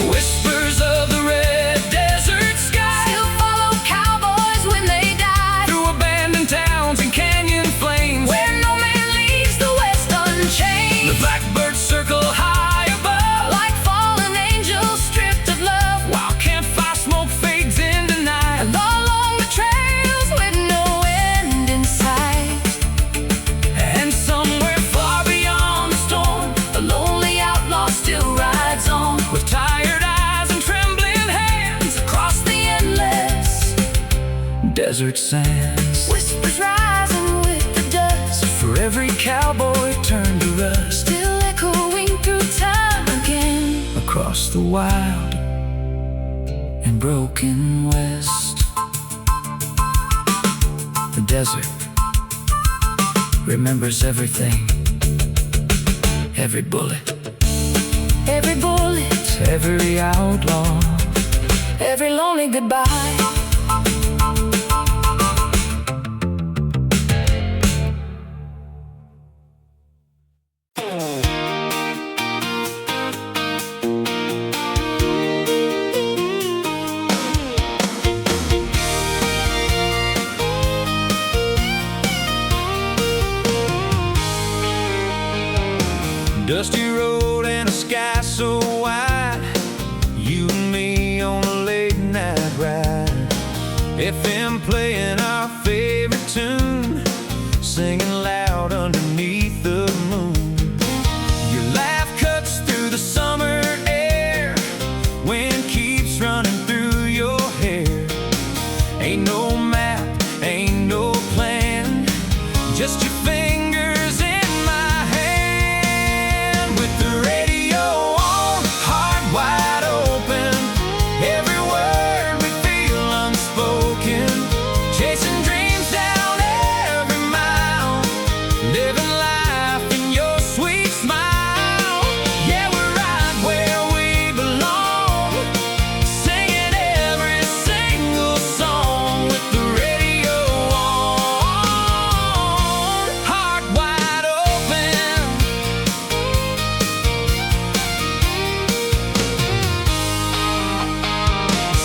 Whispers of the red desert sky Still follow cowboys when they die, through abandoned towns and canyon flames, where no man leaves the west unchanged. the blackbirds circle high above Like fallen angels stripped of love, while campfire smoke fades into night. and all along the trails with no end in sight. And somewhere far beyond the storm, a lonely outlaw still rides on, with tired eyes and trembling hands across the endless desert sands. Whispers rising with the dust, For every cowboy turned to rust still echoing through time again. across the wild and broken west. The desert remembers everything, every bullet, Every bullet, every outlaw. every lonely goodbye. Dusty road and a sky so wide, you and me on a late night ride. FM playing our favorite tune, singing loud underneath the moon. Your laugh cuts through the summer air, wind keeps running through your hair. Ain't no map, ain't no plan, just your fingers in my hand. With the radio on, heart wide open, every word we feel unspoken, chasing dreams down every mile, living life in your sweet smile. Yeah, we're right where we belong, singing every single song with the radio on, heart wide open.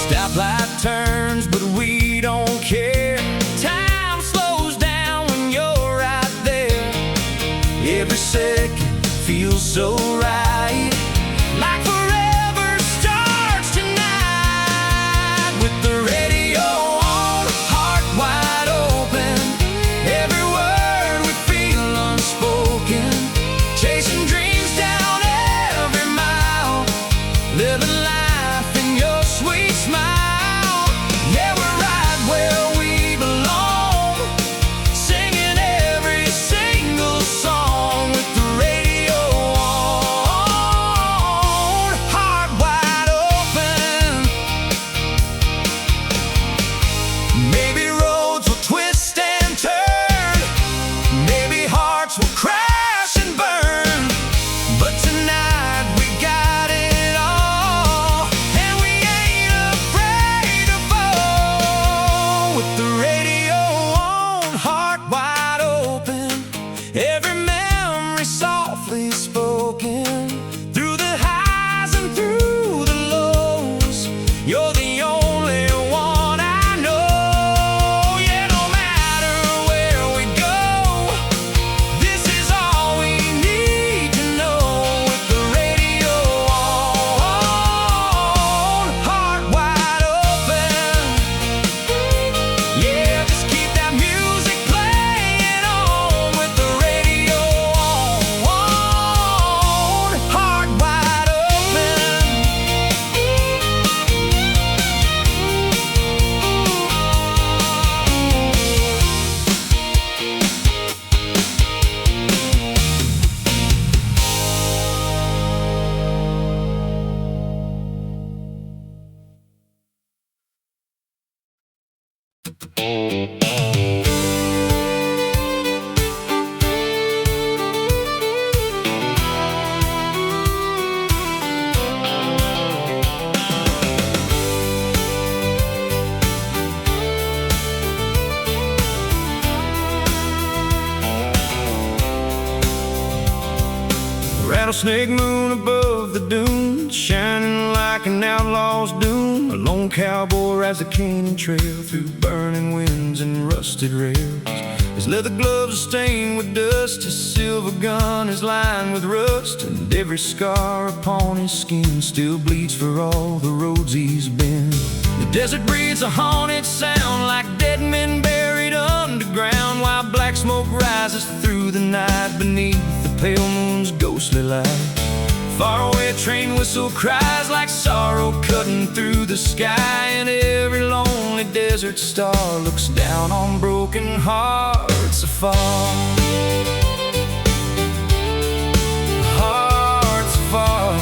Stoplight turns, but we don't care. Time slows down when you're right there. Every second feels so right, like forever starts tonight. With the radio on, heart wide open, every word we feel unspoken, chasing dreams down every mile, living life in your sweet smile. Rattlesnake moon above the dunes, shining like an outlaw's doom. A lone cowboy rides the Canyon trail through burning winds and rusted rails. His leather gloves are stained with dust, his silver gun is lined with rust, and every scar upon his skin still bleeds for all the roads he's been. The desert breathes a haunted sound like dead men buried underground, while black smoke rises through the night beneath the pale moon's ghostly light. Far away a train whistle cries like sorrow cutting through the sky, and every lonely desert star looks down on broken hearts afar. Hearts afar.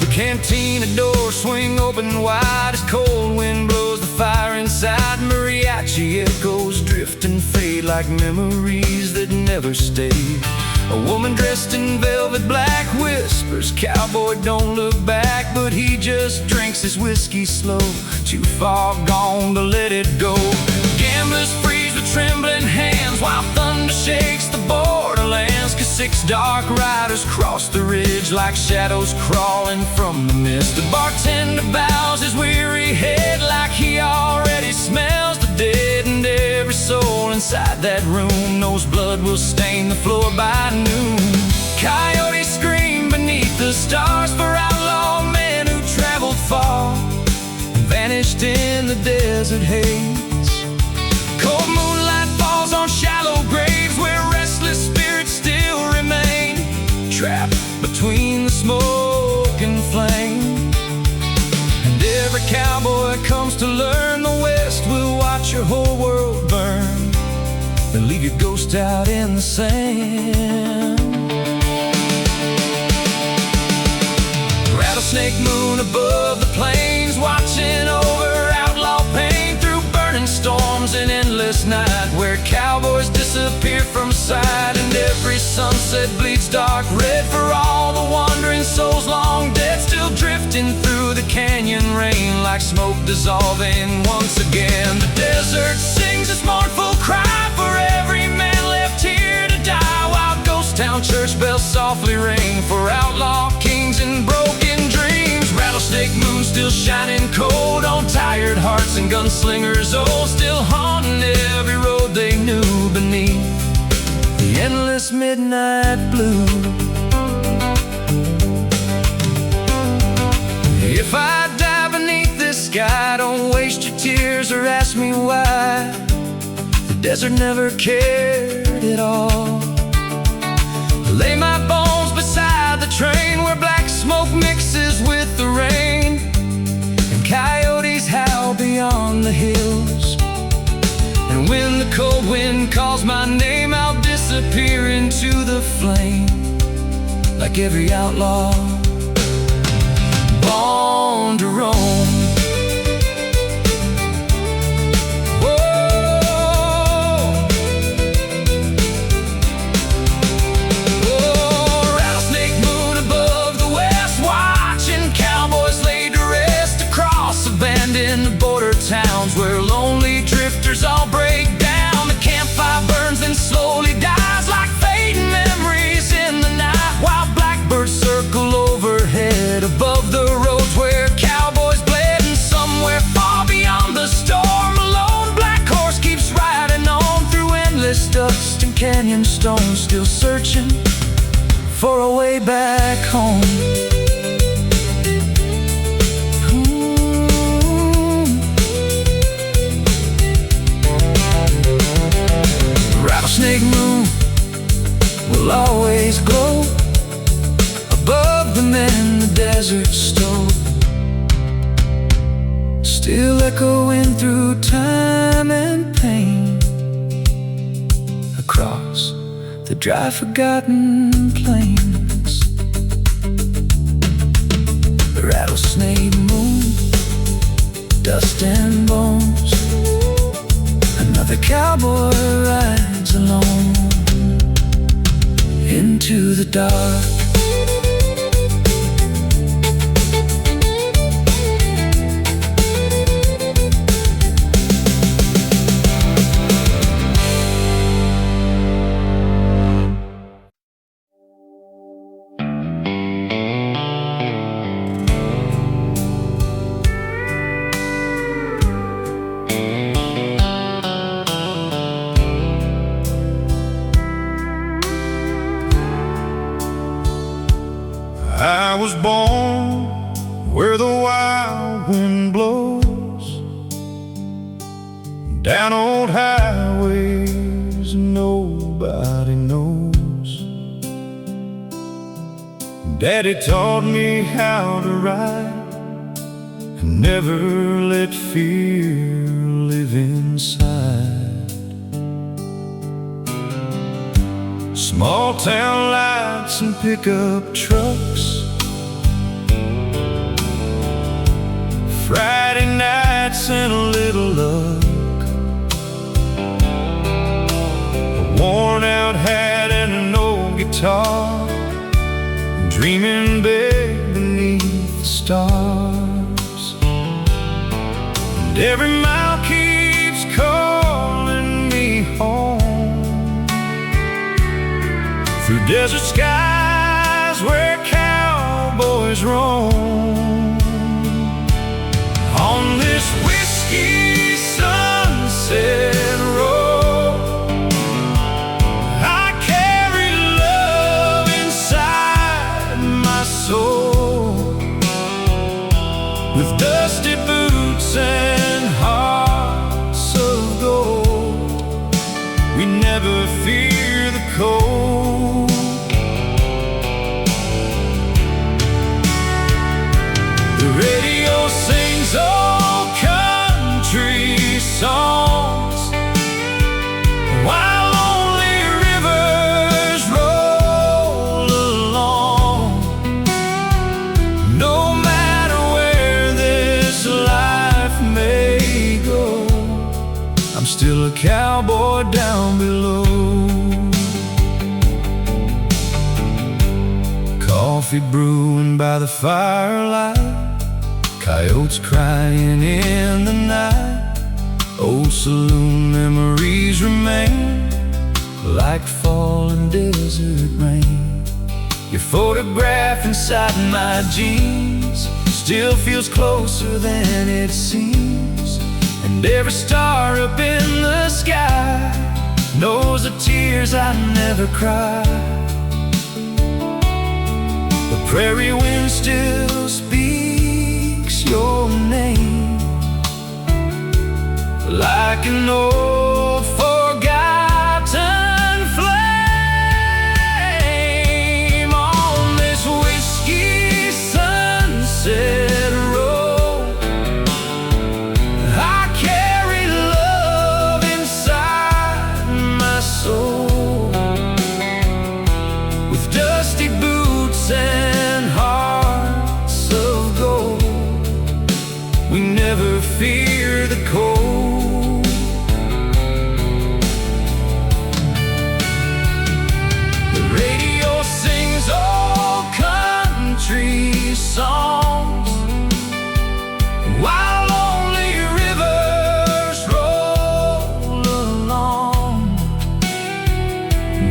The cantina doors swing open wide as cold wind blows the fire inside. Mariachi echoes drift and fade like memories that never stay. A woman dressed in velvet black whispers, "Cowboy, don't look back," but he just drinks his whiskey slow, too far gone to let it go. Gamblers freeze with trembling hands while thunder shakes the borderlands, 'cause 6 dark riders cross the ridge like shadows crawling from the mist. The bartender bows his weary head like he already smells the dead, and every soul inside that room knows blood will stain the floor by noon. Coyotes scream beneath the stars for outlaw men who traveled far and vanished in the desert haze. Cold moonlight falls on shallow graves where restless spirits still remain, trapped between the smoke and flame. And every cowboy comes to learn the West will watch your whole world burn, then leave your ghost out in the sand. Rattlesnake moon above the plains, watching over outlaw pain through burning storms and endless night, where cowboys disappear from sight, and every sunset bleeds dark red for all the wandering souls long dead, still drifting through the canyon rain like smoke dissolving once again. The desert sings its mournful cry for every man left here to die, while ghost town church bells softly ring for outlaw kings and broken dreams. Rattlesnake moon still shining cold on tired hearts and gunslingers old, still haunting every road they knew beneath the endless midnight blue. If I die beneath this sky, don't waste your tears or ask me why. The desert never cared at all. Lay my bones beside the train where black smoke mixes with the rain, and coyotes howl beyond the hills. And when the cold wind calls my name, I'll disappear into the flame like every outlaw born to roam. Rattlesnake moon above the west, watching cowboys laid to rest across abandoned border towns where lonely drifters all break down. The campfire burns and slowly dies like fading memories in the night, while blackbirds circle overhead above the roads where cowboys bled. And somewhere far beyond the storm, a lone black horse keeps riding on through endless dust and canyon stones, still searching for a way back home. Rattlesnake moon will always glow above the men the desert stole, still echoing through time and pain, across the dry forgotten plains. The rattlesnake moon, dust and bones, another cowboy rides alone into the dark. the wild wind blows down old highways nobody knows. Daddy taught me how to ride and never let fear live inside. Small town lights and pickup trucks, Friday nights and a little luck, a worn out hat and an old guitar, dreaming big beneath the stars. And every mile keeps calling me home, through desert skies where cowboys roam. On this whiskey sunset road, I carry love inside my soul, with dusty boots and hearts of gold. We never fear the cold. The radio sings old country songs, while lonely rivers roll along. No matter where this life may go, I'm still a cowboy down below. Coffee brewing by the firelight, coyotes crying in the night. Old saloon memories remain like falling desert rain. Your photograph inside my jeans still feels closer than it seems. And every star up in the sky knows the tears I never cried. The prairie wind still speaks your name like an old forgotten flame. On this whiskey sunset road, I carry love inside my soul, with dusty boots and hearts of gold. We never fear the cold. The radio sings old country songs, while lonely rivers roll along.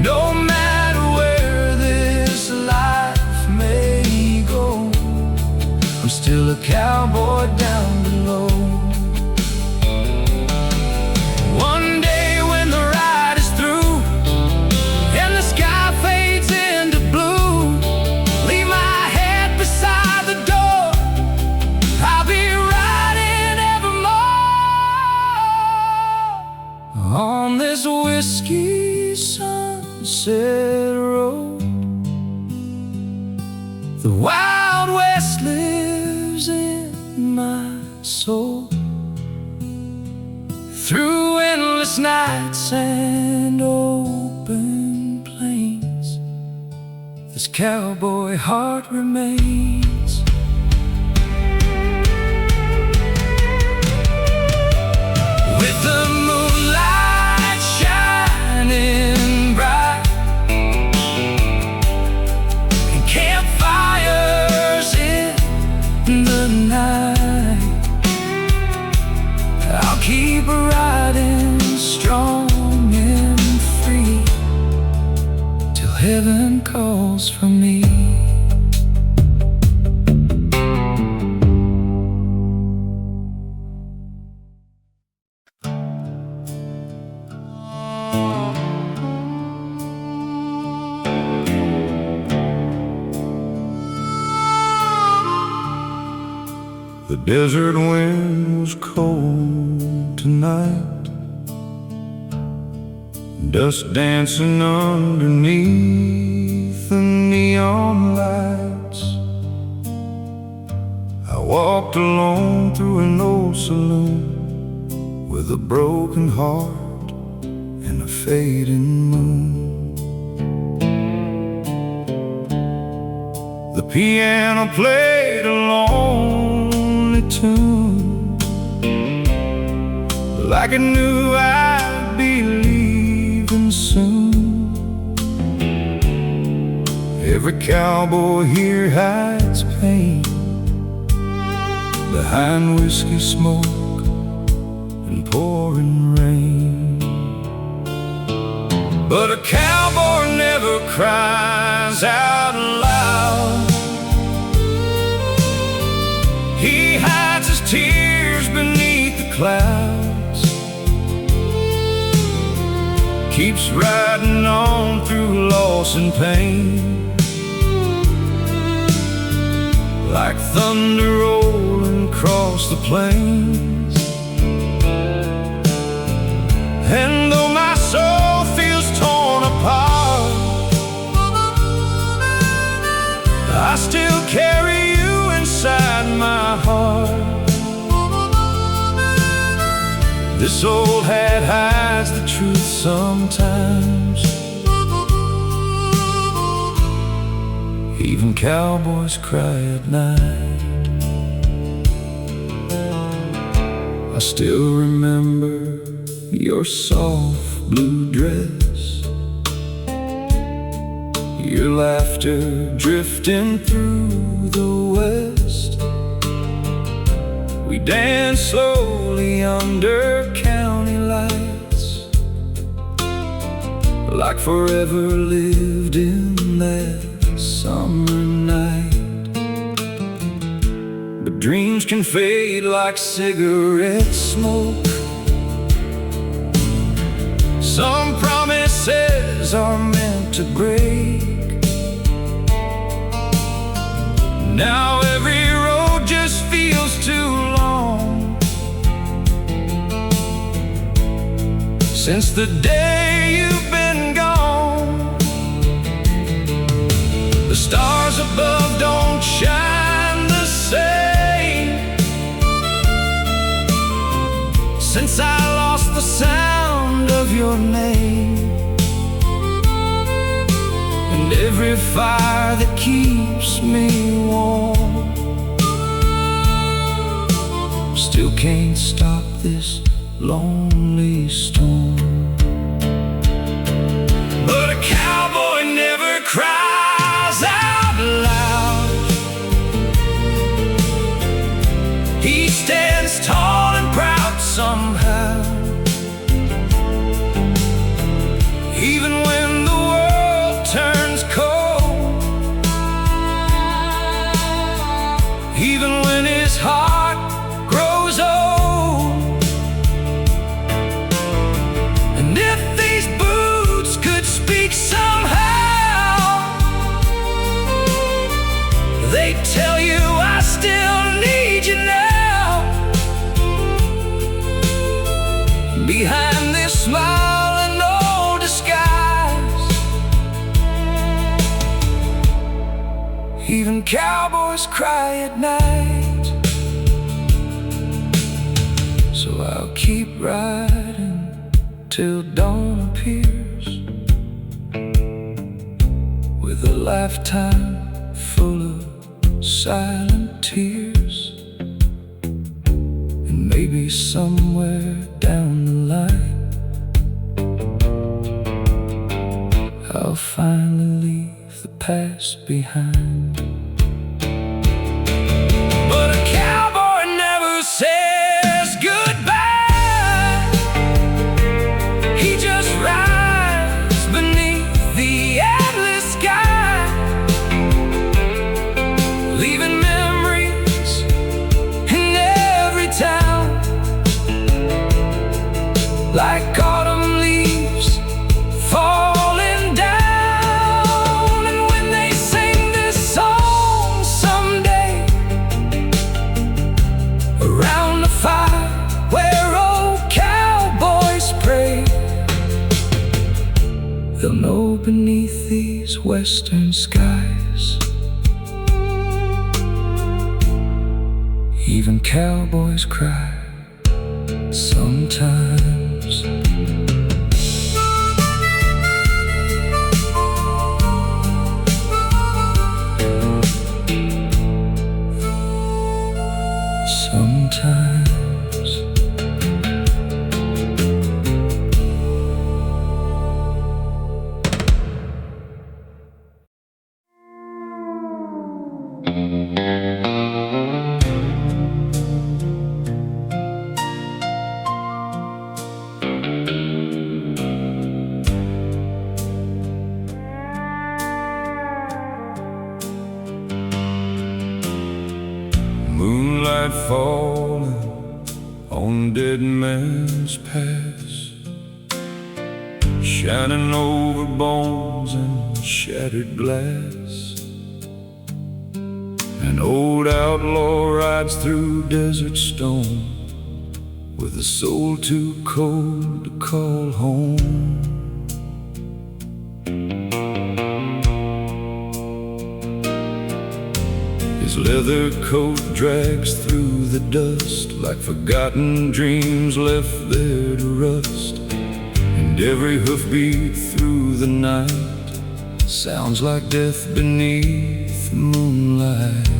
No matter where this life may go, I'm still a cowboy down below. One day when the ride is through and the sky fades into blue, leave my head beside the door. I'll be riding evermore on this whiskey sunset road. The Wild West lives in my soul, through endless nights and open plains. This cowboy heart remains. With the moonlight shining bright and campfires in the night, I'll keep riding strong and free till heaven calls for me. The desert wind was cold tonight, dust dancing underneath the neon lights. I walked alone through an old saloon with a broken heart and a fading moon. The piano played a lonely tune, like it knew I'd be leaving soon. Every cowboy here hides pain behind whiskey smoke and pouring rain. But a cowboy never cries out loud. He hides his tears beneath the clouds, keeps riding on through loss and pain, like thunder rolling across the plains. And though my soul feels torn apart, I still carry you inside my heart. This old hat hides the truth sometimes. Even cowboys cry at night. I still remember your soft blue dress, your laughter drifting through the west. We danced slowly under county lights, like forever lived in that summer night. But dreams can fade like cigarette smoke. Some promises are meant to break. Now every road just feels too long, since the day you've been gone. The stars above don't shine the same, since I lost the sound of your name. And every fire that keeps me warm still can't stop this lonely storm. But a cowboy never cries out loud. He stands tall and proud somehow, even when the world turns cold, even when his heart grows old. And if these boots could speak somehow, they'd tell you I still need you now. Behind this smile and no disguise, even cowboys cry at night. So I'll keep riding till dawn appears, with a lifetime full of silent tears. And maybe somewhere down the line I'll finally leave the past behind. But a cowboy never says goodbye. He just rides beneath the endless sky, leaving memories in every town, like autumn leaves falling down. And when they sing this song, beneath these western skies. Even cowboys cry sometimes. Sometimes. Moonlight falling on dead man's past, shining over bones and shattered glass. An old outlaw rides through desert stone with a soul too cold to call home. His leather coat drags through the dust like forgotten dreams left there to rust. And every hoofbeat through the night sounds like death beneath the moonlight.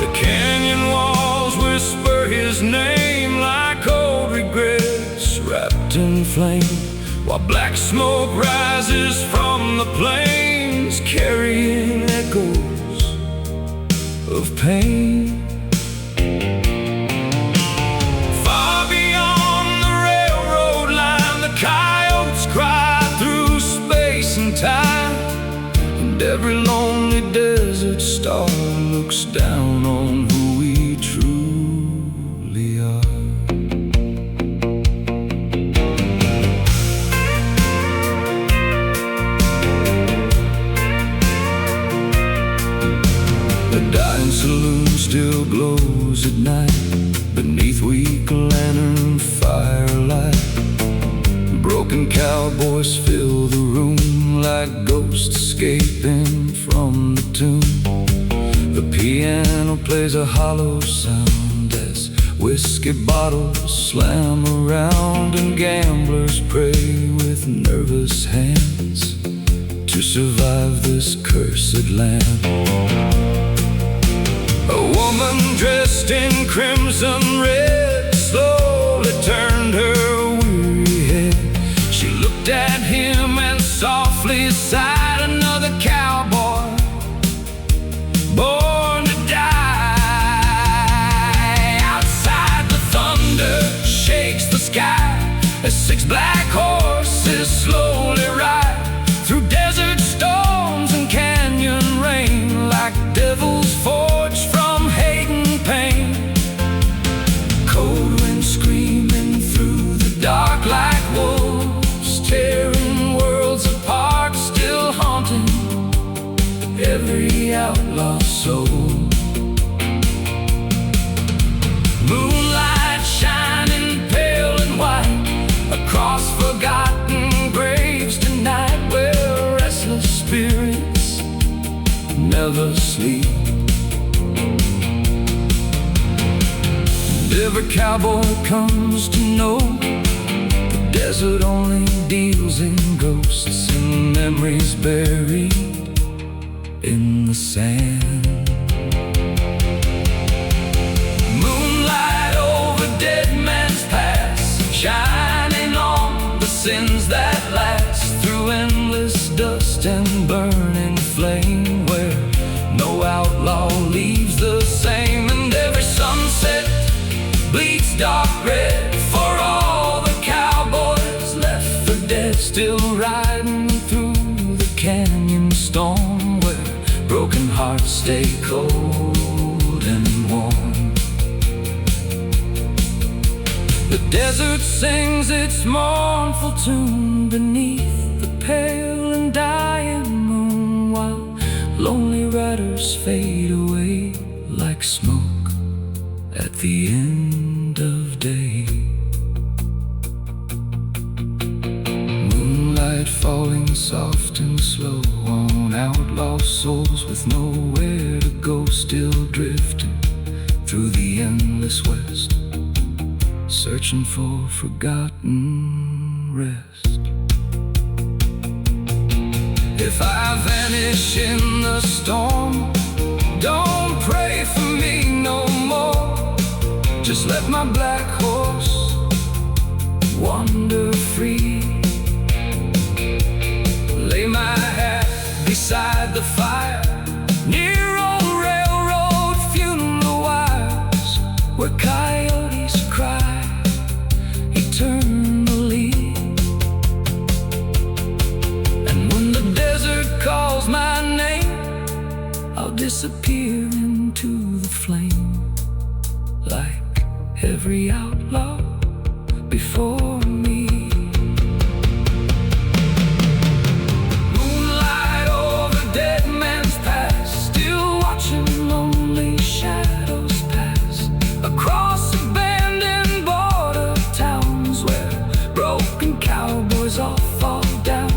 The canyon walls whisper his name like old regrets wrapped in flame, while black smoke rises from the plains, carrying echoes of pain. Far beyond the railroad line, the coyotes cry through space and time, and every lonely desert star looks down on who we truly are. Saloon still glows at night beneath weak lantern firelight. Broken cowboys fill the room like ghosts escaping from the tomb. The piano plays a hollow sound as whiskey bottles slam around, and gamblers pray with nervous hands to survive this cursed land. A woman dressed in crimson red slowly turned her weary head. She looked at him and softly sighed, another cowboy born to die. Outside the thunder shakes the sky as six black horses slowly ride through desert storms and canyon rain like devils forged from hate and pain. Cold wind screaming through the dark like wolves, tearing worlds apart, still haunting every outlaw soul. Moonlight shining pale and white across forgotten graves tonight, where restless spirits never sleep. And every cowboy comes to know the desert only deals in ghosts and memories buried in the sand. Moonlight over dead man's past, shining on the sins that last through endless dust and burning flame, where no outlaw leaves the same. And every sunset bleeds dark red for all the cowboys left for dead, still riding through the canyon storm, where broken hearts stay cold and warm. The desert sings its mournful tune beneath the pale and dying moon, while lonely riders fade away like smoke at the end of day. with nowhere to go, still drifting through the endless west, searching for forgotten rest. If I vanish in the storm, don't pray for me no more. Just let my black horse wander free. Lay my hat beside the fire, near old railroad funeral wires, where coyotes cry eternally. And when the desert calls my name, I'll disappear into the flame, like every outlaw before me. Moonlight over dead man's past, still watching lonely shadows pass across abandoned border towns, where broken cowboys all fall down.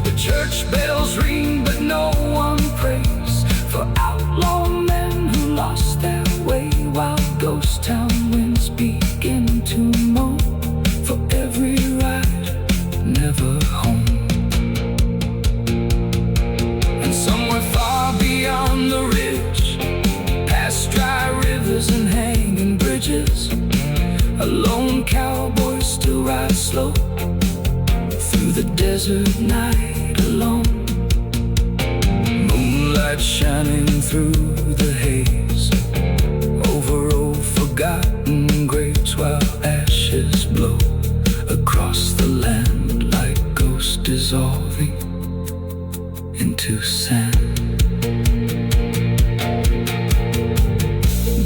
The church bells ring but no one prays for outlaw men who lost their way, while ghost town winds begin to moan for every ride never home. And somewhere far beyond the ridge, past dry rivers and hanging bridges, a lone cowboy still rides slow through the desert night alone. Moonlight shining through the haze over old forgotten graves, while ashes blow across the land like ghosts dissolving into sand.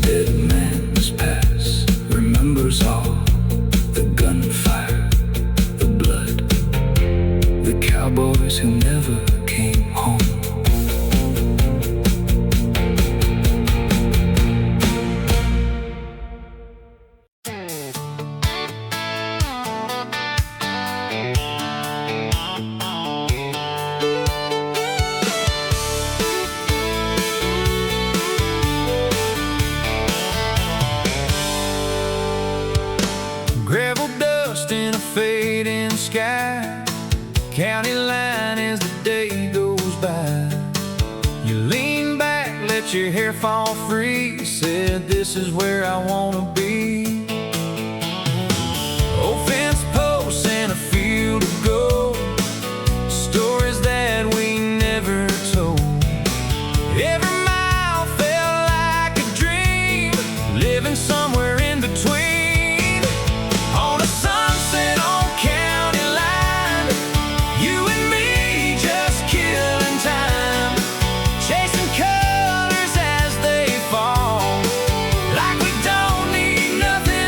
Dead man's past remembers all the gunfire, the blood, the cowboys who never came home. Gravel dust in a fading sky, county line as the day goes by. You lean back, let your hair fall free, said this is where I wanna be. Old fence posts and a field of gold, stories that we never told. Every mile felt like a dream, living somewhere in between. Nothing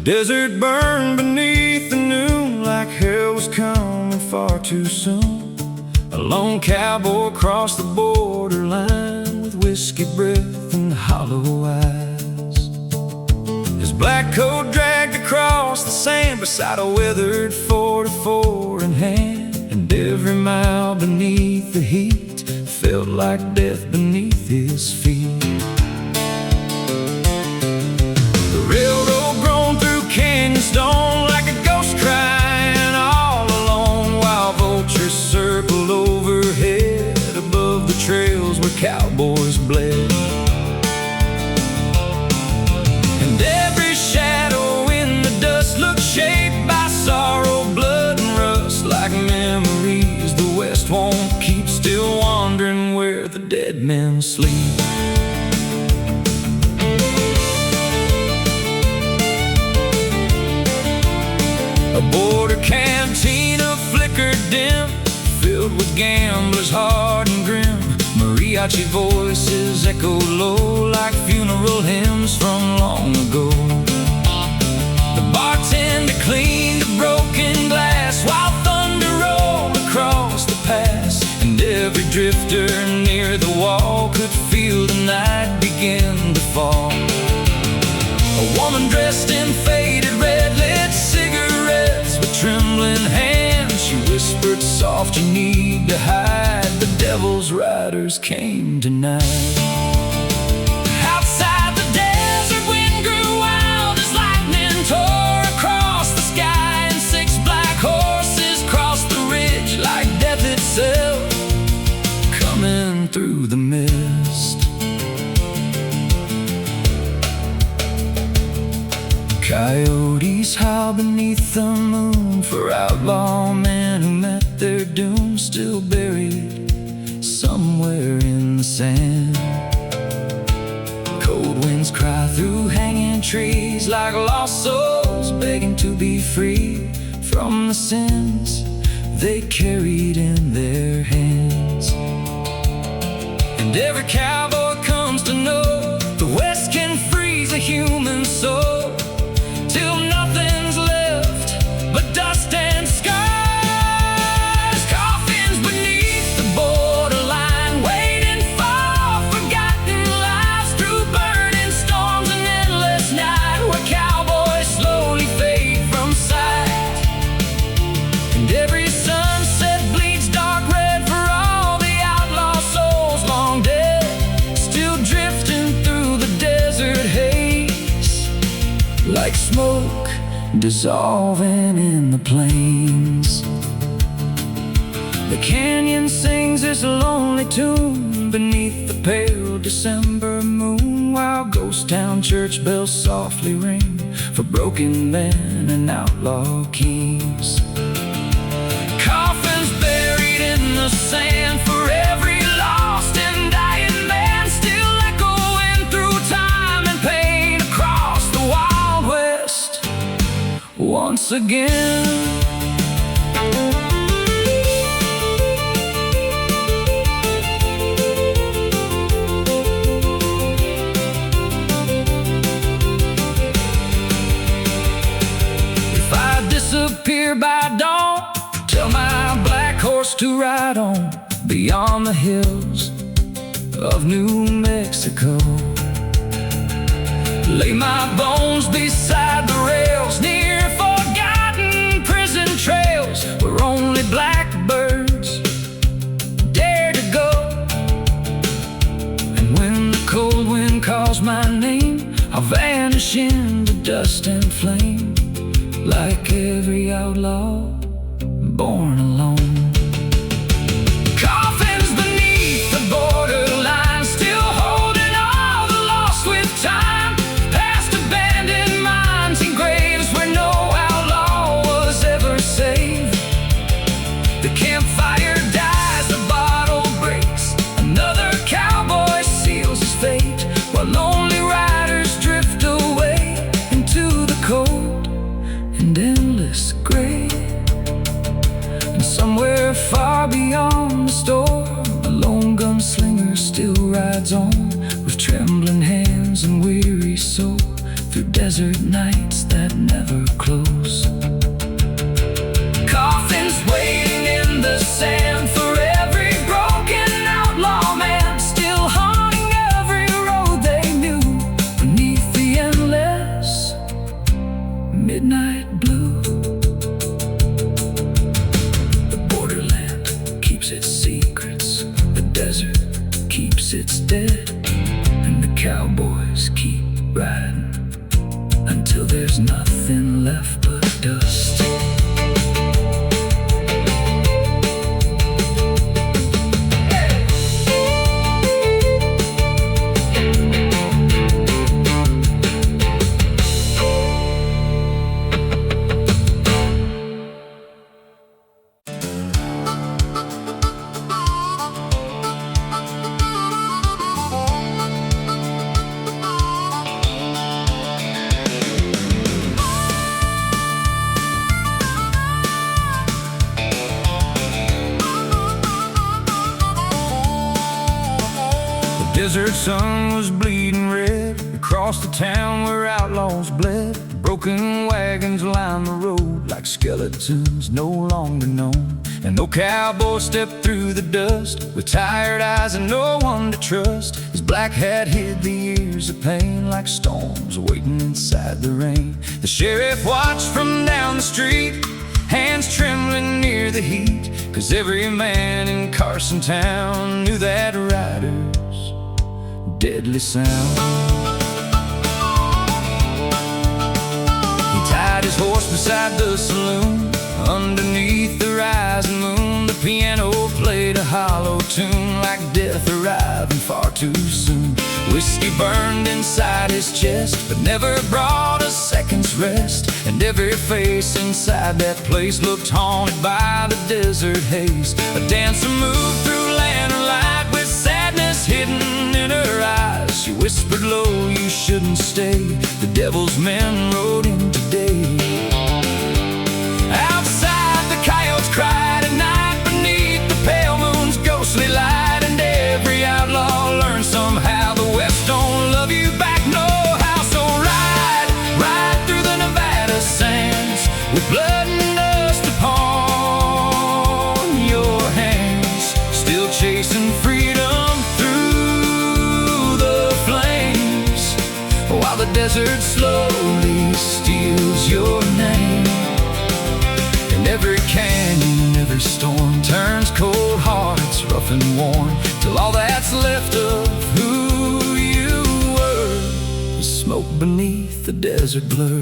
desert burned beneath the noon like hell was coming far too soon. A lone cowboy crossed the borderline with whiskey breath and hollow eyes. His black coat dragged across the sand beside a weathered 44 in hand, and every mile beneath the heat felt like death beneath his feet. The railroad groaned through canyon stone like a ghost crying all alone, while vultures circled overhead above the trails where cowboys bled. And every shadow in the dust looked shaped by sorrow, blood, and rust, like memories the West won't keep, still wandering where the dead men sleep. A border cantina flickered dim, filled with gamblers hard and grim. Mariachi voices echoed low like funeral hymns from long ago. The bartender cleaned a broken glass while thunder rolled across the pass, and every drifter near the wall could feel the night begin to fall. A woman dressed in faded red lit cigarettes with trembling hands. She whispered soft, "You need to hide, the devil's riders came tonight." Outside the desert wind grew wild as lightning tore across the sky, and 6 black horses crossed the ridge like death itself coming through the mist. Coyotes howl beneath the moon for outlaw men who met their doom, still buried somewhere in the sand. Cold winds cry through hanging trees like lost souls begging to be free from the sins they carried in their hands. And every cowboy comes to know the West can freeze a human soul till nothing's left but dust and scars. Coffins beneath the borderline, waiting for forgotten lives through burning storms and endless night, where cowboys slowly fade from sight. And every sunset bleeds dark red for all the outlaw souls long dead, still drifting through the desert haze like smoke dissolving in the plains. The canyon sings its lonely tune beneath the pale December moon, while ghost town church bells softly ring for broken men and outlaw kings. Coffins buried in the sand for every lost and dying man, still echoing through time and pain across the Wild West once again. If I disappear by dawn, tell my black horse to ride on beyond the hills of New Mexico. Lay my bones beside the rails near forgotten prison trails where only blackbirds dare to go. And when the cold wind calls my name, I'll vanish into dust and flame like every outlaw born alone. Coffins beneath the borderline, still holding all the lost with time, past abandoned mines and graves where no outlaw was ever saved. The campfire dies, the bottle breaks, another cowboy seals his fate, while lonely riders drift away into the cold and endless gray. And somewhere far beyond the storm, a lone gunslinger still rides on with trembling hands and weary soul through desert nights that never desert keeps its dead, and the cowboys keep riding until there's nothing left but dust. Desert sun was bleeding red across the town where outlaws bled. Broken wagons lined the road like skeletons no longer known. And no cowboy stepped through the dust with tired eyes and no one to trust. His black hat hid the years of pain like storms waiting inside the rain. The sheriff watched from down the street, hands trembling near the heat, 'cause every man in Carson town knew that rider's deadly sound. He tied his horse beside the saloon. Underneath the rising moon, the piano played a hollow tune like death arriving far too soon. Whiskey burned inside his chest, but never brought a second's rest. And every face inside that place looked haunted by the desert haze. A dancer moved through lantern light with sadness hidden in her eyes. She whispered low, "You shouldn't stay. The devil's men rode in today." Outside the coyotes cried at night beneath the pale moon's ghostly light. And every outlaw learned somehow the West don't love you back no how. So ride, ride through the Nevada sands with blood and dust upon your hands, still chasing freedom through the flames, while the desert slowly steals your name. And every canyon, every storm turns cold hearts rough and worn, till all that's left of who you were is smoke beneath the desert blur.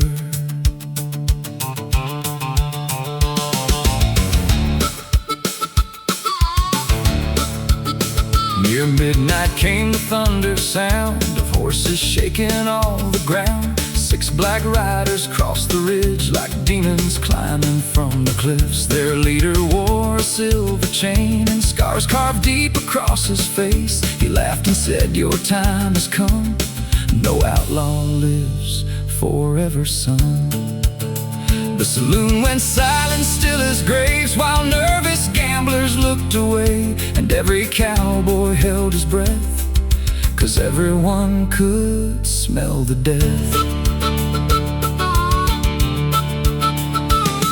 Near midnight came the thunder sound of horses shaking all the ground. 6 black riders crossed the ridge like demons climbing from the cliffs. Their leader wore a silver chain and scars carved deep across his face. He laughed and said, "Your time has come. No outlaw lives forever, son." The saloon went silent, still as graves, while nervous gamblers looked away. And every cowboy held his breath, 'cause everyone could smell the death.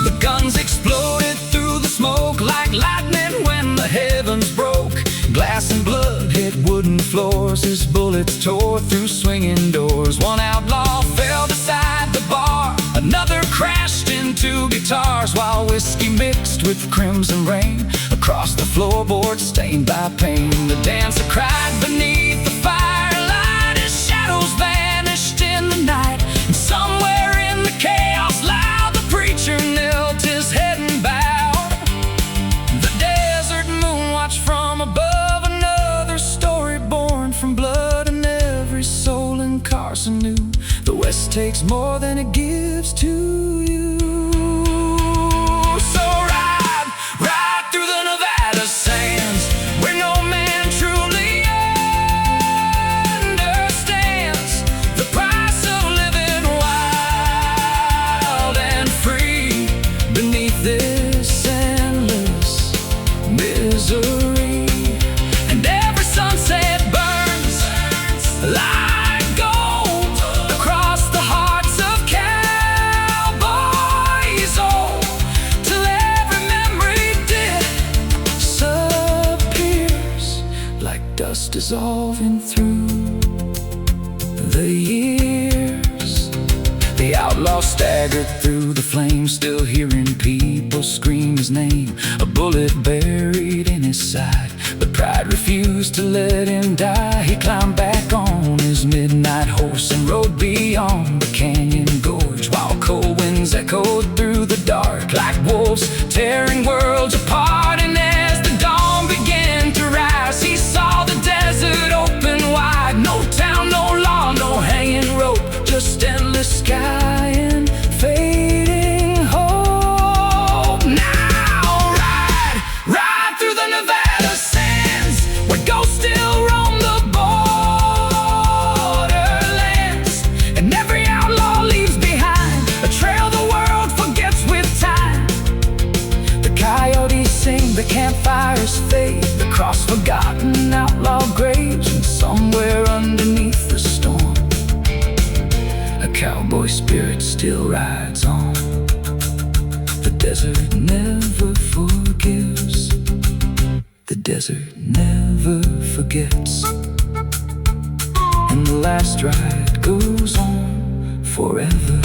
The guns exploded through the smoke like lightning when the heavens broke. Glass and blood hit wooden floors, his bullets tore through swinging doors. One outlaw fell beside the bar, another crashed into guitars, while whiskey mixed with crimson rain across the floorboard stained by pain. The dancer cried beneath the firelight, his shadows vanished in the night. And somewhere in the chaos loud, the preacher knelt his head and bowed. The desert moon watched from above, another story born from blood. And every soul in Carson knew the West takes more than it gives to you. So ride, ride through the Nevada sands, where no man truly understands the price of living wild and free beneath this endless misery. And every sunset burns like gold across the hearts of cowboys, oh, till every memory disappears like dust dissolving through the years. The outlaw staggered through the flames, still hearing people scream his name. A bullet buried in his side, but Pride refused to let him die. He climbed back on his midnight horse and rode beyond the canyon gorge, while cold winds echoed through the dark like wolves tearing worlds apart. And as the dawn began to rise, he saw the desert open wide. No town, no law, no hanging rope, just endless sky and fading hope. Now ride through the Nevada sands, where ghosts still roam the borderlands, and every outlaw leaves behind a trail the world forgets with time. The coyotes sing, the campfires fade across forgotten outlaw graves, and somewhere underneath the storm, a cowboy spirit still rides on. The desert never forgives. The desert never forgets. And the last ride goes on forever.